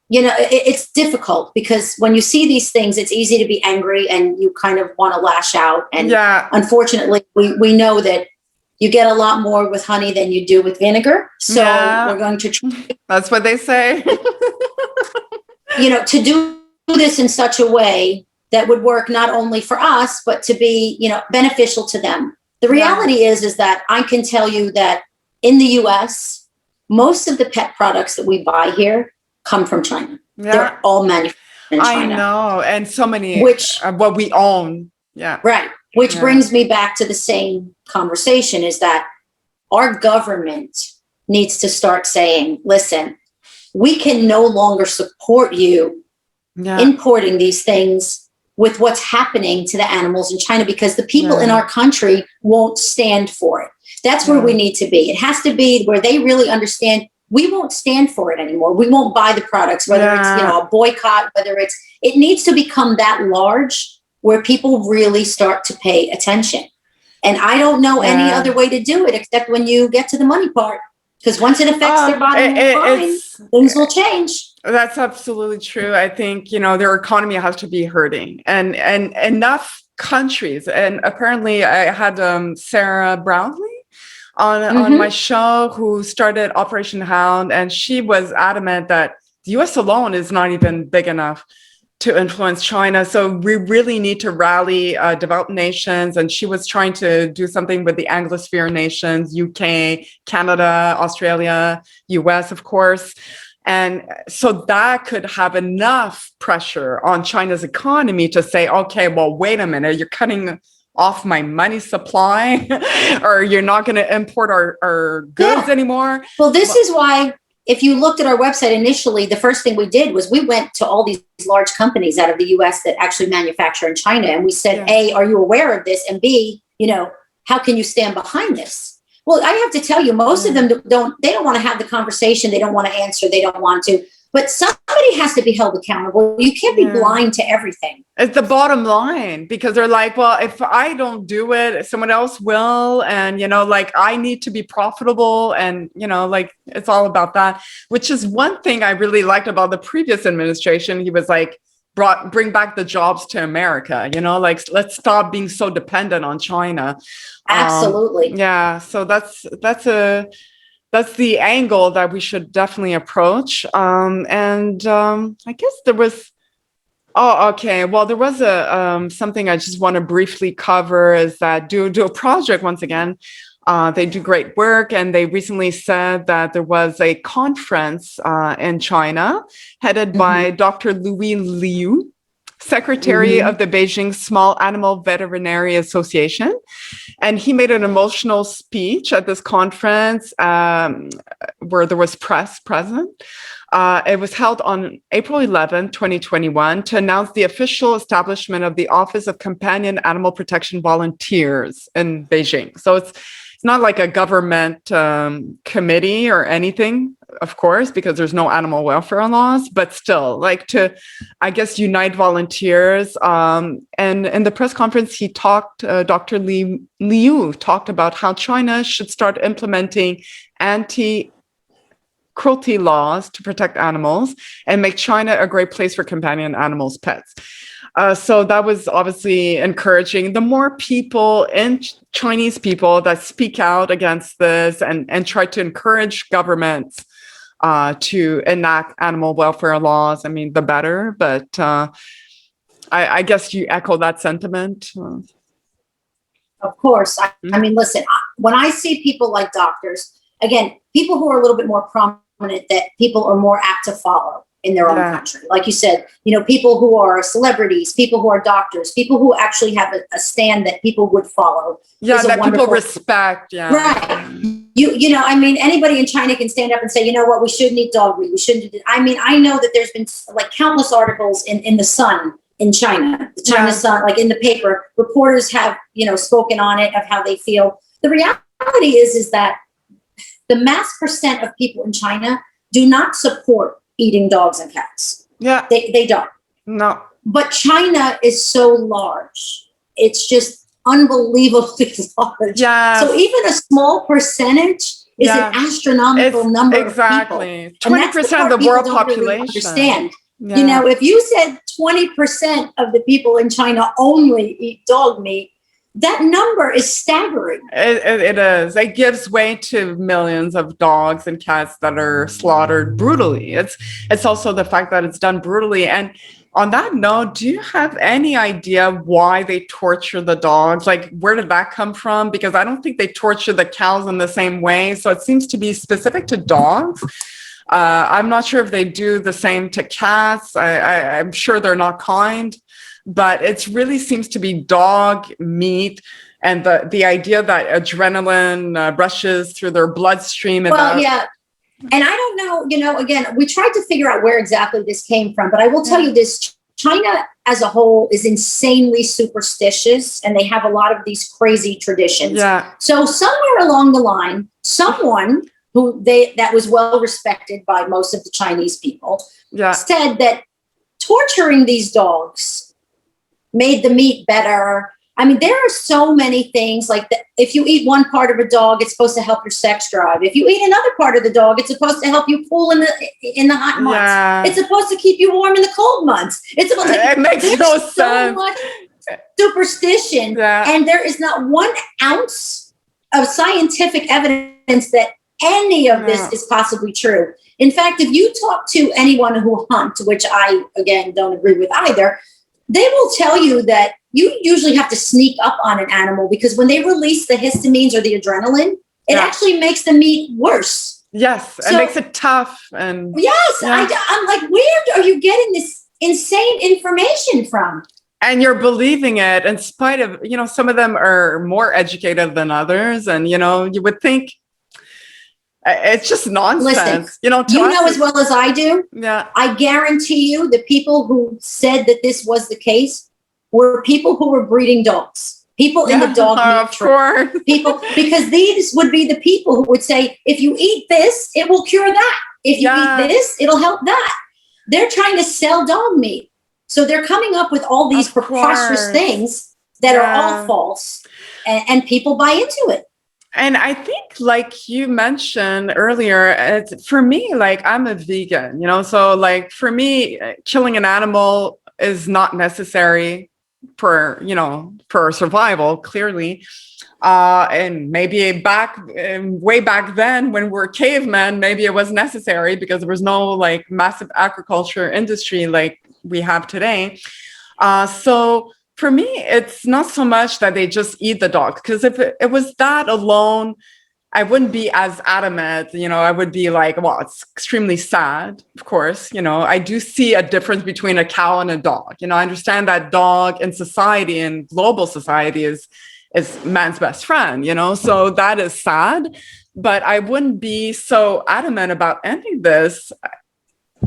Speaker 12: it's difficult because when you see these things, it's easy to be angry and you kind of want to lash out. And unfortunately, we know that you get a lot more with honey than you do with vinegar. So we're going to try.
Speaker 11: That's what they say.
Speaker 12: To do this in such a way that would work not only for us, but to be, beneficial to them. The reality is that I can tell you that in the US, most of the pet products that we buy here come from China. They're all manufactured in China.
Speaker 11: I know. And so many, what we own. Yeah.
Speaker 12: Right. Which brings me back to the same conversation is that our government needs to start saying, listen, we can no longer support you importing these things with what's happening to the animals in China because the people in our country won't stand for it. That's where we need to be. It has to be where they really understand we won't stand for it anymore. We won't buy the products, whether it's, a boycott, it needs to become that large where people really start to pay attention. And I don't know any other way to do it except when you get to the money part. Because once it affects their bottom line, things will change.
Speaker 11: That's absolutely true. I think, their economy has to be hurting and enough countries. And apparently I had Sarah Brownlee on my show who started Operation Hound, and she was adamant that the US alone is not even big enough to influence China. So we really need to rally developed nations. And she was trying to do something with the Anglosphere nations, UK, Canada, Australia, US, of course. And so that could have enough pressure on China's economy to say, okay, well, wait a minute, you're cutting off my money supply or you're not going to import our goods anymore.
Speaker 12: Well, this is why if you looked at our website initially, the first thing we did was we went to all these large companies out of the US that actually manufacture in China. And we said, A, are you aware of this? And B, how can you stand behind this? Well, I have to tell you, most of them don't want to have the conversation. They don't want to answer. They don't want to. But somebody has to be held accountable. You can't be blind to everything.
Speaker 11: It's the bottom line because they're like, well, if I don't do it, someone else will. And, I need to be profitable. And, it's all about that, which is one thing I really liked about the previous administration. He was like, bring back the jobs to America, let's stop being so dependent on China.
Speaker 12: Absolutely.
Speaker 11: So that's the angle that we should definitely approach. I guess there was, there was something I just want to briefly cover is that do a project once again. They do great work, and they recently said that there was a conference in China headed by Dr. Louis Liu, Secretary of the Beijing Small Animal Veterinary Association. And he made an emotional speech at this conference where there was press present. It was held on April 11, 2021, to announce the official establishment of the Office of Companion Animal Protection Volunteers in Beijing. So it's not like a government committee or anything, of course, because there's no animal welfare laws, but still, like to, I guess, unite volunteers. And in the press conference, he talked, Dr. Liu talked about how China should start implementing anti-cruelty laws to protect animals and make China a great place for companion animals, pets. So that was obviously encouraging. The more people Chinese people that speak out against this and try to encourage governments to enact animal welfare laws, I mean, the better. But I guess you echo that sentiment.
Speaker 12: Of course. I mean, listen, when I see people like doctors, again, people who are a little bit more prominent that people are more apt to follow in their own country. Like you said, people who are celebrities, people who are doctors, people who actually have a stand that people would follow.
Speaker 11: Yeah, that people respect. Yeah.
Speaker 12: Right. I mean, anybody in China can stand up and say, you know what, we shouldn't eat dog meat. We shouldn't. I mean, I know that there's been like countless articles in the Sun in China, the China Sun, like in the paper, reporters have, spoken on it of how they feel. The reality is that the mass percent of people in China do not support eating dogs and cats.
Speaker 11: Yeah.
Speaker 12: They don't.
Speaker 11: No.
Speaker 12: But China is so large. It's just unbelievably large.
Speaker 11: Yeah.
Speaker 12: So even a small percentage is an astronomical number of people.
Speaker 11: 20% of the world population.
Speaker 12: Really understand. Yeah. If you said 20% of the people in China only eat dog meat, that number is staggering.
Speaker 11: It is. It gives way to millions of dogs and cats that are slaughtered brutally. It's also the fact that it's done brutally. And on that note, do you have any idea why they torture the dogs? Like, where did that come from? Because I don't think they torture the cows in the same way. So it seems to be specific to dogs. I'm not sure if they do the same to cats. I'm sure they're not kind. But it really seems to be dog meat and the idea that adrenaline rushes through their bloodstream. And
Speaker 12: yeah. And I don't know, again, we tried to figure out where exactly this came from, but I will tell you this, China as a whole is insanely superstitious and they have a lot of these crazy traditions.
Speaker 11: Yeah.
Speaker 12: So somewhere along the line, someone that was well respected by most of the Chinese people said that torturing these dogs made the meat better. I mean, there are so many things like that. If you eat one part of a dog, it's supposed to help your sex drive. If you eat another part of the dog, it's supposed to help you cool in the hot months.
Speaker 11: Yeah.
Speaker 12: It's supposed to keep you warm in the cold months. It's supposed to.
Speaker 11: It makes no sense.
Speaker 12: So much superstition, and there is not 1 ounce of scientific evidence that any of this is possibly true. In fact, if you talk to anyone who hunts, which I again don't agree with either, they will tell you that you usually have to sneak up on an animal because when they release the histamines or the adrenaline, it actually makes the meat worse.
Speaker 11: Yes, it makes it tough. And
Speaker 12: yes, I'm like, where are you getting this insane information from?
Speaker 11: And you're believing it in spite of, some of them are more educated than others. And, you would think it's just nonsense.
Speaker 12: Listen, as well as I do.
Speaker 11: Yeah.
Speaker 12: I guarantee you the people who said that this was the case were people who were breeding dogs. People in the dog meat trade. People, because these would be the people who would say, if you eat this, it will cure that. If you eat this, it'll help that. They're trying to sell dog meat. So they're coming up with all these preposterous things that are all false and people buy into it.
Speaker 11: And I think, like you mentioned earlier, for me, like I'm a vegan, so like for me, killing an animal is not necessary for survival, clearly. And maybe way back then when we were cavemen, maybe it was necessary because there was no like massive agriculture industry like we have today. So for me, it's not so much that they just eat the dog, because if it was that alone, I wouldn't be as adamant, I would be like, well, it's extremely sad, of course. I do see a difference between a cow and a dog. I understand that dog in society and global society is is man's best friend, so that is sad. But I wouldn't be so adamant about ending this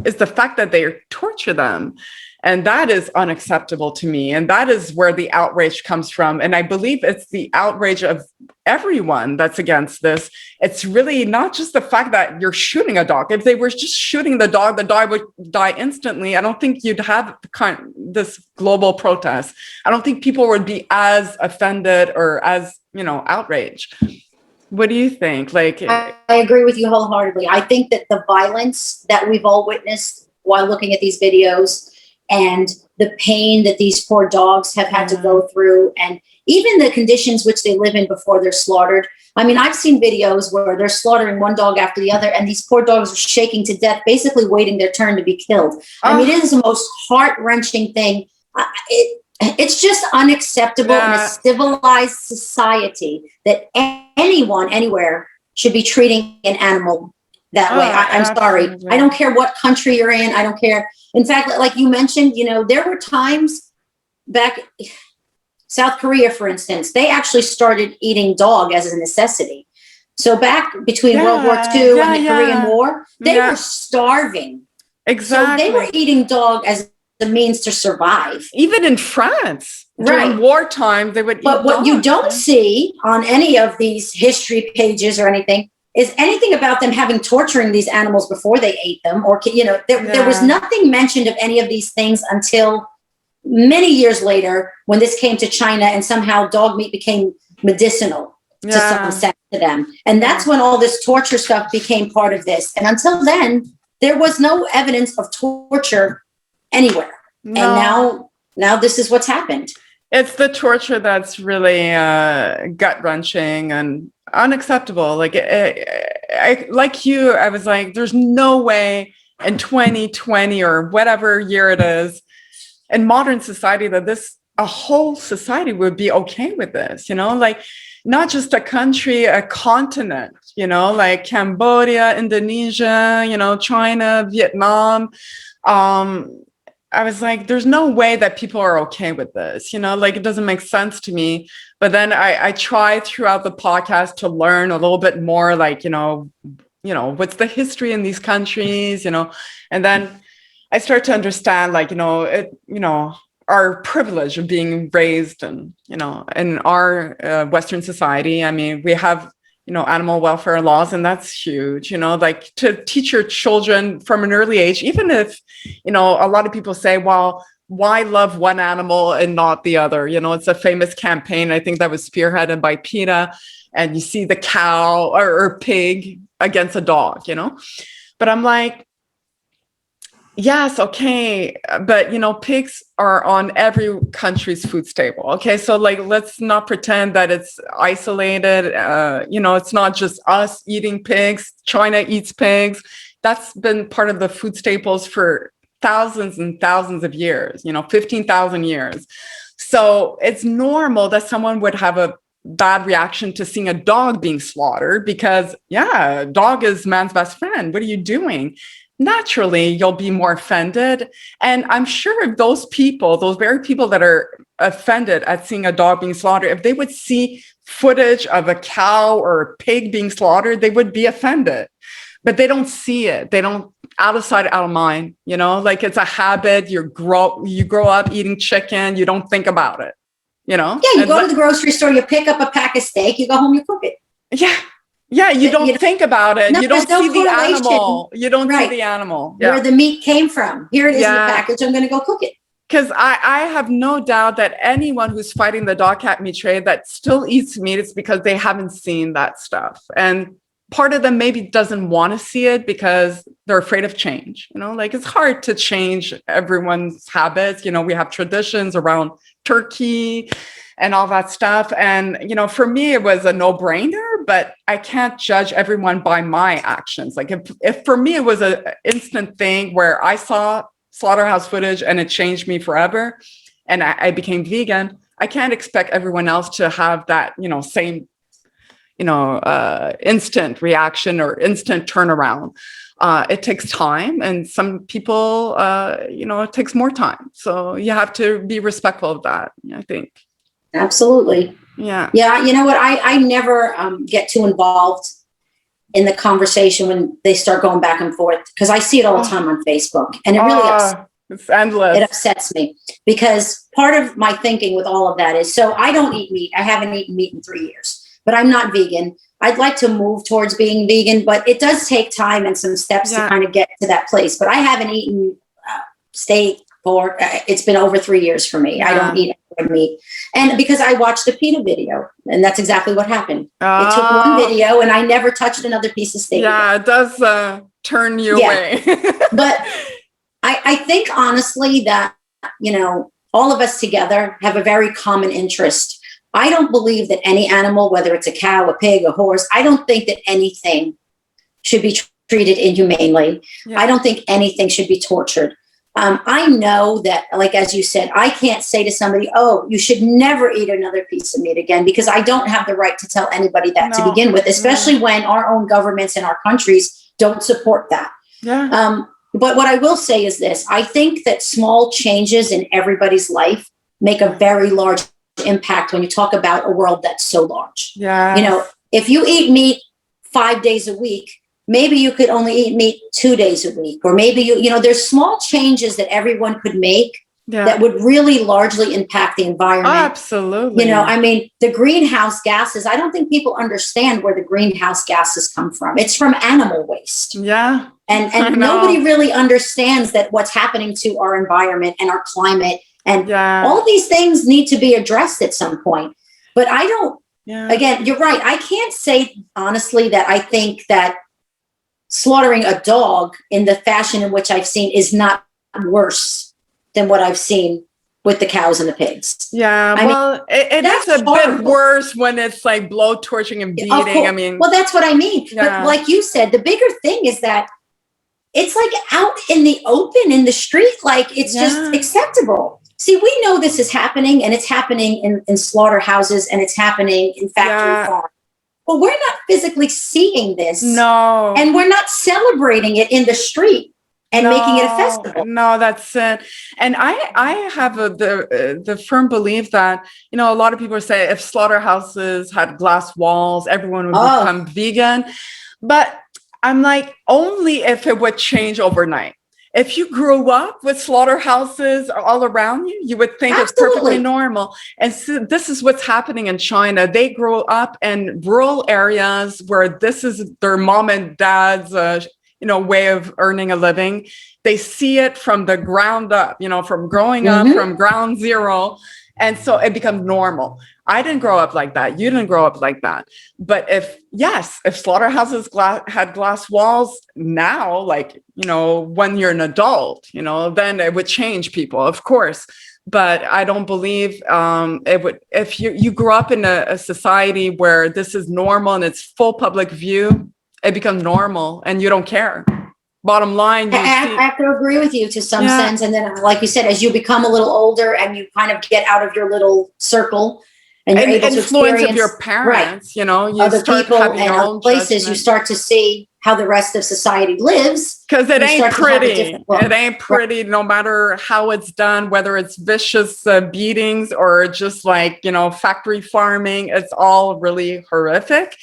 Speaker 11: is the fact that they torture them. And that is unacceptable to me. And that is where the outrage comes from. And I believe it's the outrage of everyone that's against this. It's really not just the fact that you're shooting a dog. If they were just shooting the dog would die instantly. I don't think you'd have this global protest. I don't think people would be as offended or as, outraged. What do you think?
Speaker 12: I agree with you wholeheartedly. I think that the violence that we've all witnessed while looking at these videos and the pain that these poor dogs have had to go through, and even the conditions which they live in before they're slaughtered. I mean, I've seen videos where they're slaughtering one dog after the other, and these poor dogs are shaking to death, basically waiting their turn to be killed. I mean, it is the most heart-wrenching thing. It's just unacceptable in a civilized society that anyone, anywhere, should be treating an animal that way. I'm sorry. I don't care what country you're in. I don't care. In fact, like you mentioned, there were times back, South Korea, for instance, they actually started eating dog as a necessity. So back between World War II and the Korean War, they were starving.
Speaker 11: Exactly.
Speaker 12: So they were eating dog as the means to survive.
Speaker 11: Even in France, during wartime, they would eat
Speaker 12: But what
Speaker 11: dog.
Speaker 12: you don't see on any of these history pages or anything is anything about them having torturing these animals before they ate them, or there was nothing mentioned of any of these things until many years later, when this came to China and somehow dog meat became medicinal to some sense to them. And that's when all this torture stuff became part of this. And until then, there was no evidence of torture anywhere.
Speaker 11: No.
Speaker 12: And now this is what's happened.
Speaker 11: It's the torture that's really gut-wrenching and unacceptable. Like I was like, there's no way in 2020 or whatever year it is in modern society that a whole society would be okay with this, like not just a country, a continent, like Cambodia, Indonesia, China, Vietnam. I was like, there's no way that people are okay with this, it doesn't make sense to me. But then I try throughout the podcast to learn a little bit more, like, what's the history in these countries, and then I start to understand, like, our privilege of being raised in our Western society. I mean, we have, animal welfare laws, and that's huge, like to teach your children from an early age, even if, a lot of people say, well, why love one animal and not the other? It's a famous campaign. I think that was spearheaded by PETA, and you see the cow or pig against a dog, but I'm like, yes, okay, but pigs are on every country's food stable. Okay, so like, let's not pretend that it's isolated. It's not just us eating pigs. China eats pigs. That's been part of the food staples for thousands and thousands of years. 15,000 years. So it's normal that someone would have a bad reaction to seeing a dog being slaughtered because, dog is man's best friend. What are you doing? Naturally, you'll be more offended. And I'm sure if those very people that are offended at seeing a dog being slaughtered, if they would see footage of a cow or a pig being slaughtered, they would be offended. But they don't see it. They don't, out of sight, out of mind, like it's a habit. You grow up eating chicken. You don't think about it, Yeah,
Speaker 12: you go to the grocery store, you pick up a pack of steak, you go home, you cook it.
Speaker 11: Yeah, you don't think about it.
Speaker 12: No,
Speaker 11: you don't
Speaker 12: no
Speaker 11: see the animal. You don't see the animal.
Speaker 12: Where the meat came from. Here it is in the package. I'm going to go cook it.
Speaker 11: Because I have no doubt that anyone who's fighting the dog cat meat trade that still eats meat, it's because they haven't seen that stuff. And part of them maybe doesn't want to see it because they're afraid of change. Like it's hard to change everyone's habits. We have traditions around turkey and all that stuff. And, for me, it was a no-brainer, but I can't judge everyone by my actions. Like if for me, it was an instant thing where I saw slaughterhouse footage and it changed me forever and I became vegan, I can't expect everyone else to have that, same, instant reaction or instant turnaround. It takes time, and some people, it takes more time. So you have to be respectful of that, I think.
Speaker 12: Absolutely.
Speaker 11: Yeah.
Speaker 12: Yeah, you know what? I never get too involved in the conversation when they start going back and forth, because I see it all the time on Facebook, and it really
Speaker 11: it's endless.
Speaker 12: It upsets me, because part of my thinking with all of that is, so I don't eat meat. I haven't eaten meat in 3 years, but I'm not vegan. I'd like to move towards being vegan, but it does take time and some steps to kind of get to that place. But I haven't eaten steak, pork. It's been over 3 years for me. I don't eat meat. And because I watched a PETA video, and that's exactly what happened. It took one video, and I never touched another piece of steak.
Speaker 11: Yeah, again. It does turn you away.
Speaker 12: But I think honestly that, you know, all of us together have a very common interest. I don't believe that any animal, whether it's a cow, a pig, a horse, I don't think that anything should be treated inhumanely. I don't think anything should be tortured. I know that, like, as you said, I can't say to somebody, oh, you should never eat another piece of meat again, because I don't have the right to tell anybody that to begin with, especially when our own governments and our countries don't support that. But what I will say is this: I think that small changes in everybody's life make a very large impact when you talk about a world that's so large. You know, if you eat meat 5 days a week, maybe you could only eat meat 2 days a week, or maybe you know, there's small changes that everyone could make that would really largely impact the environment.
Speaker 11: Absolutely.
Speaker 12: You know, I mean, the greenhouse gases, I don't think people understand where the greenhouse gases come from. It's from animal waste.
Speaker 11: Yeah.
Speaker 12: And nobody really understands that what's happening to our environment and our climate, and all these things need to be addressed at some point. But I don't, again, you're right. I can't say honestly that I think that slaughtering a dog in the fashion in which I've seen is not worse than what I've seen with the cows and the pigs.
Speaker 11: Yeah, it is a bit worse when it's like blow torching and beating. I mean,
Speaker 12: well, that's what I mean. But like you said, the bigger thing is that it's like out in the open in the street, like it's just acceptable. See, we know this is happening, and it's happening in slaughterhouses, and it's happening in factory farms. But we're not physically seeing this.
Speaker 11: No.
Speaker 12: And we're not celebrating it in the street and making it a festival.
Speaker 11: No, that's it. And I have the firm belief that, you know, a lot of people say if slaughterhouses had glass walls, everyone would become vegan. But I'm like, only if it would change overnight. If you grew up with slaughterhouses all around you, you would think it's perfectly normal. And so this is what's happening in China. They grow up in rural areas where this is their mom and dad's, you know, way of earning a living. They see it from the ground up, you know, from growing up, from ground zero. And so it becomes normal. I didn't grow up like that. You didn't grow up like that. But if slaughterhouses had glass walls now, like, you know, when you're an adult, you know, then it would change people, of course. But I don't believe it would, if you grew up in a society where this is normal and it's full public view, it becomes normal and you don't care. Bottom line,
Speaker 12: I have to agree with you to some sense. And then, like you said, as you become a little older and you kind of get out of your little circle and you're able to
Speaker 11: influence of your parents, you know, you
Speaker 12: other
Speaker 11: start
Speaker 12: people
Speaker 11: having
Speaker 12: and
Speaker 11: your
Speaker 12: other
Speaker 11: own
Speaker 12: places,
Speaker 11: judgment.
Speaker 12: you start to see how the rest of society lives.
Speaker 11: Because it ain't pretty.
Speaker 12: Look.
Speaker 11: It ain't pretty, no matter how it's done, whether it's vicious beatings or just like, you know, factory farming. It's all really horrific.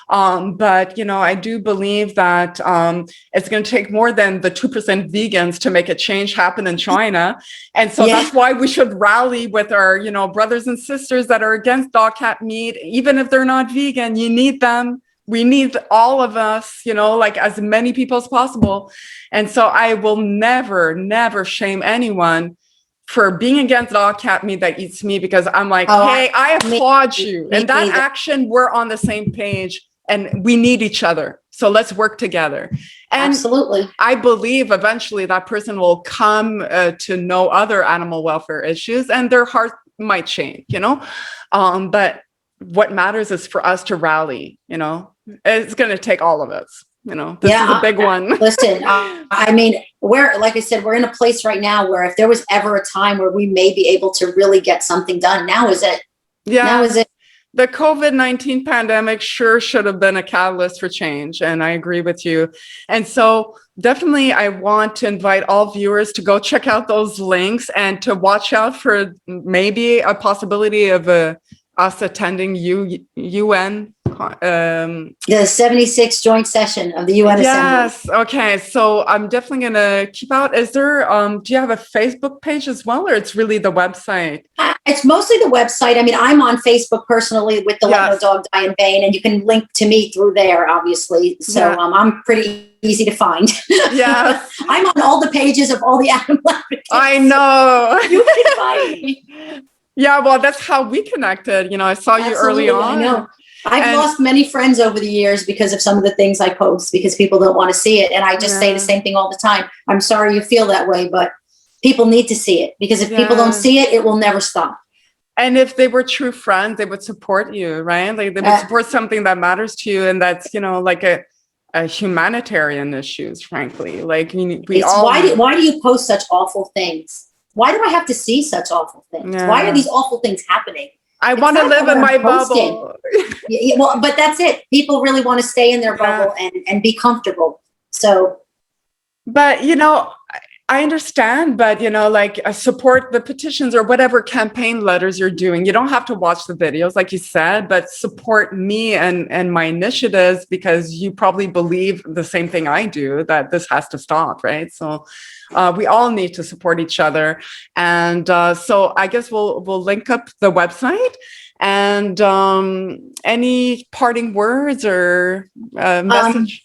Speaker 11: But, you know, I do believe that it's going to take more than the 2% vegans to make a change happen in China. And so that's why we should rally with our, you know, brothers and sisters that are against dog, cat meat. Even if they're not vegan, you need them. We need all of us, you know, like as many people as possible. And so I will never, never shame anyone for being against dog, cat meat that eats meat, because I'm like, hey, I applaud you. In that action, we're on the same page. And we need each other. So let's work together. And
Speaker 12: absolutely.
Speaker 11: I believe eventually that person will come to know other animal welfare issues and their heart might change, you know? But what matters is for us to rally, you know? It's going to take all of us, you know? This is a big one.
Speaker 12: Listen, I mean, like I said, we're in a place right now where if there was ever a time where we may be able to really get something done, now is it.
Speaker 11: Yeah.
Speaker 12: Now is it.
Speaker 11: The COVID-19 pandemic sure should have been a catalyst for change. And I agree with you. And so definitely I want to invite all viewers to go check out those links and to watch out for maybe a possibility of a us attending UN.
Speaker 12: The 76th joint session of the UN Assembly.
Speaker 11: Yes. Okay. So I'm definitely going to keep out. Is there, do you have a Facebook page as well, or it's really the website?
Speaker 12: It's mostly the website. I mean, I'm on Facebook personally with the Let No Dog Die in Vain, and you can link to me through there, obviously. So I'm pretty easy to find.
Speaker 11: Yeah.
Speaker 12: I'm on all the pages of all the animal advocates.
Speaker 11: I know.
Speaker 12: You can find me.
Speaker 11: Yeah, well, that's how we connected. You know, I saw you early on.
Speaker 12: I know. I've lost many friends over the years because of some of the things I post, because people don't want to see it. And I just say the same thing all the time. I'm sorry you feel that way, but people need to see it, because if people don't see it, it will never stop.
Speaker 11: And if they were true friends, they would support you, right? Like they would support something that matters to you, and that's, you know, like a humanitarian issues, frankly. Like we all.
Speaker 12: Why do you post such awful things? Why do I have to see such awful things?
Speaker 11: Yeah.
Speaker 12: Why are these awful things happening?
Speaker 11: I want to live in my bubble.
Speaker 12: Well, but that's it. People really want to stay in their bubble and be comfortable. So.
Speaker 11: But, you know, I understand, but, you know, like support the petitions or whatever campaign letters you're doing. You don't have to watch the videos, like you said, but support me and my initiatives, because you probably believe the same thing I do, that this has to stop, right? So we all need to support each other. And so I guess we'll link up the website. And any parting words or message?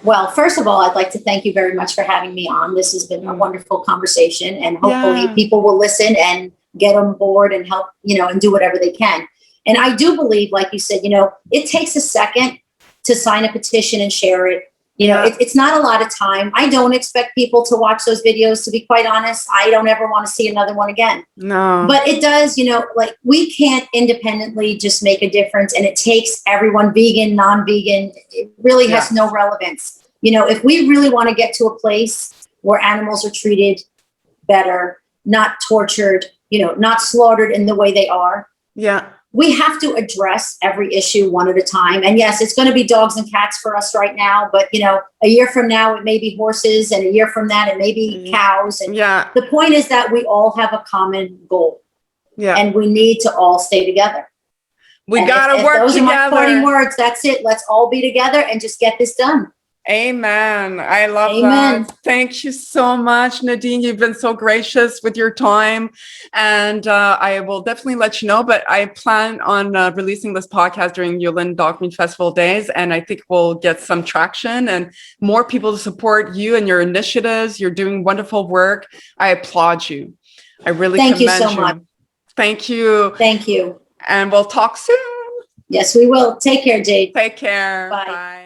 Speaker 12: Well, first of all, I'd like to thank you very much for having me on. This has been a wonderful conversation, and hopefully people will listen and get on board and help, you know, and do whatever they can. And I do believe, like you said, you know, it takes a second to sign a petition and share it. You know, it's not a lot of time. I don't expect people to watch those videos, to be quite honest. I don't ever want to see another one again.
Speaker 11: No.
Speaker 12: But it does, you know, like we can't independently just make a difference. And it takes everyone, vegan, non-vegan. It really has no relevance. You know, if we really want to get to a place where animals are treated better, not tortured, you know, not slaughtered in the way they are.
Speaker 11: Yeah.
Speaker 12: We have to address every issue one at a time. And yes, it's going to be dogs and cats for us right now. But, you know, a year from now, it may be horses. And a year from that, it may be cows. And the point is that we all have a common goal.
Speaker 11: Yeah.
Speaker 12: And we need to all stay together.
Speaker 11: We got to work
Speaker 12: those
Speaker 11: together.
Speaker 12: Are my parting words. That's it. Let's all be together and just get this done.
Speaker 11: Amen. I love that. Thank you so much, Nadine. You've been so gracious with your time. And I will definitely let you know, but I plan on releasing this podcast during Yulin Dog Meat Festival days. And I think we'll get some traction and more people to support you and your initiatives. You're doing wonderful work. I applaud you. I really commend you. Thank you so much. Thank you.
Speaker 12: Thank you.
Speaker 11: And we'll talk soon.
Speaker 12: Yes, we will. Take care, Jade.
Speaker 11: Take care.
Speaker 12: Bye.
Speaker 11: Bye.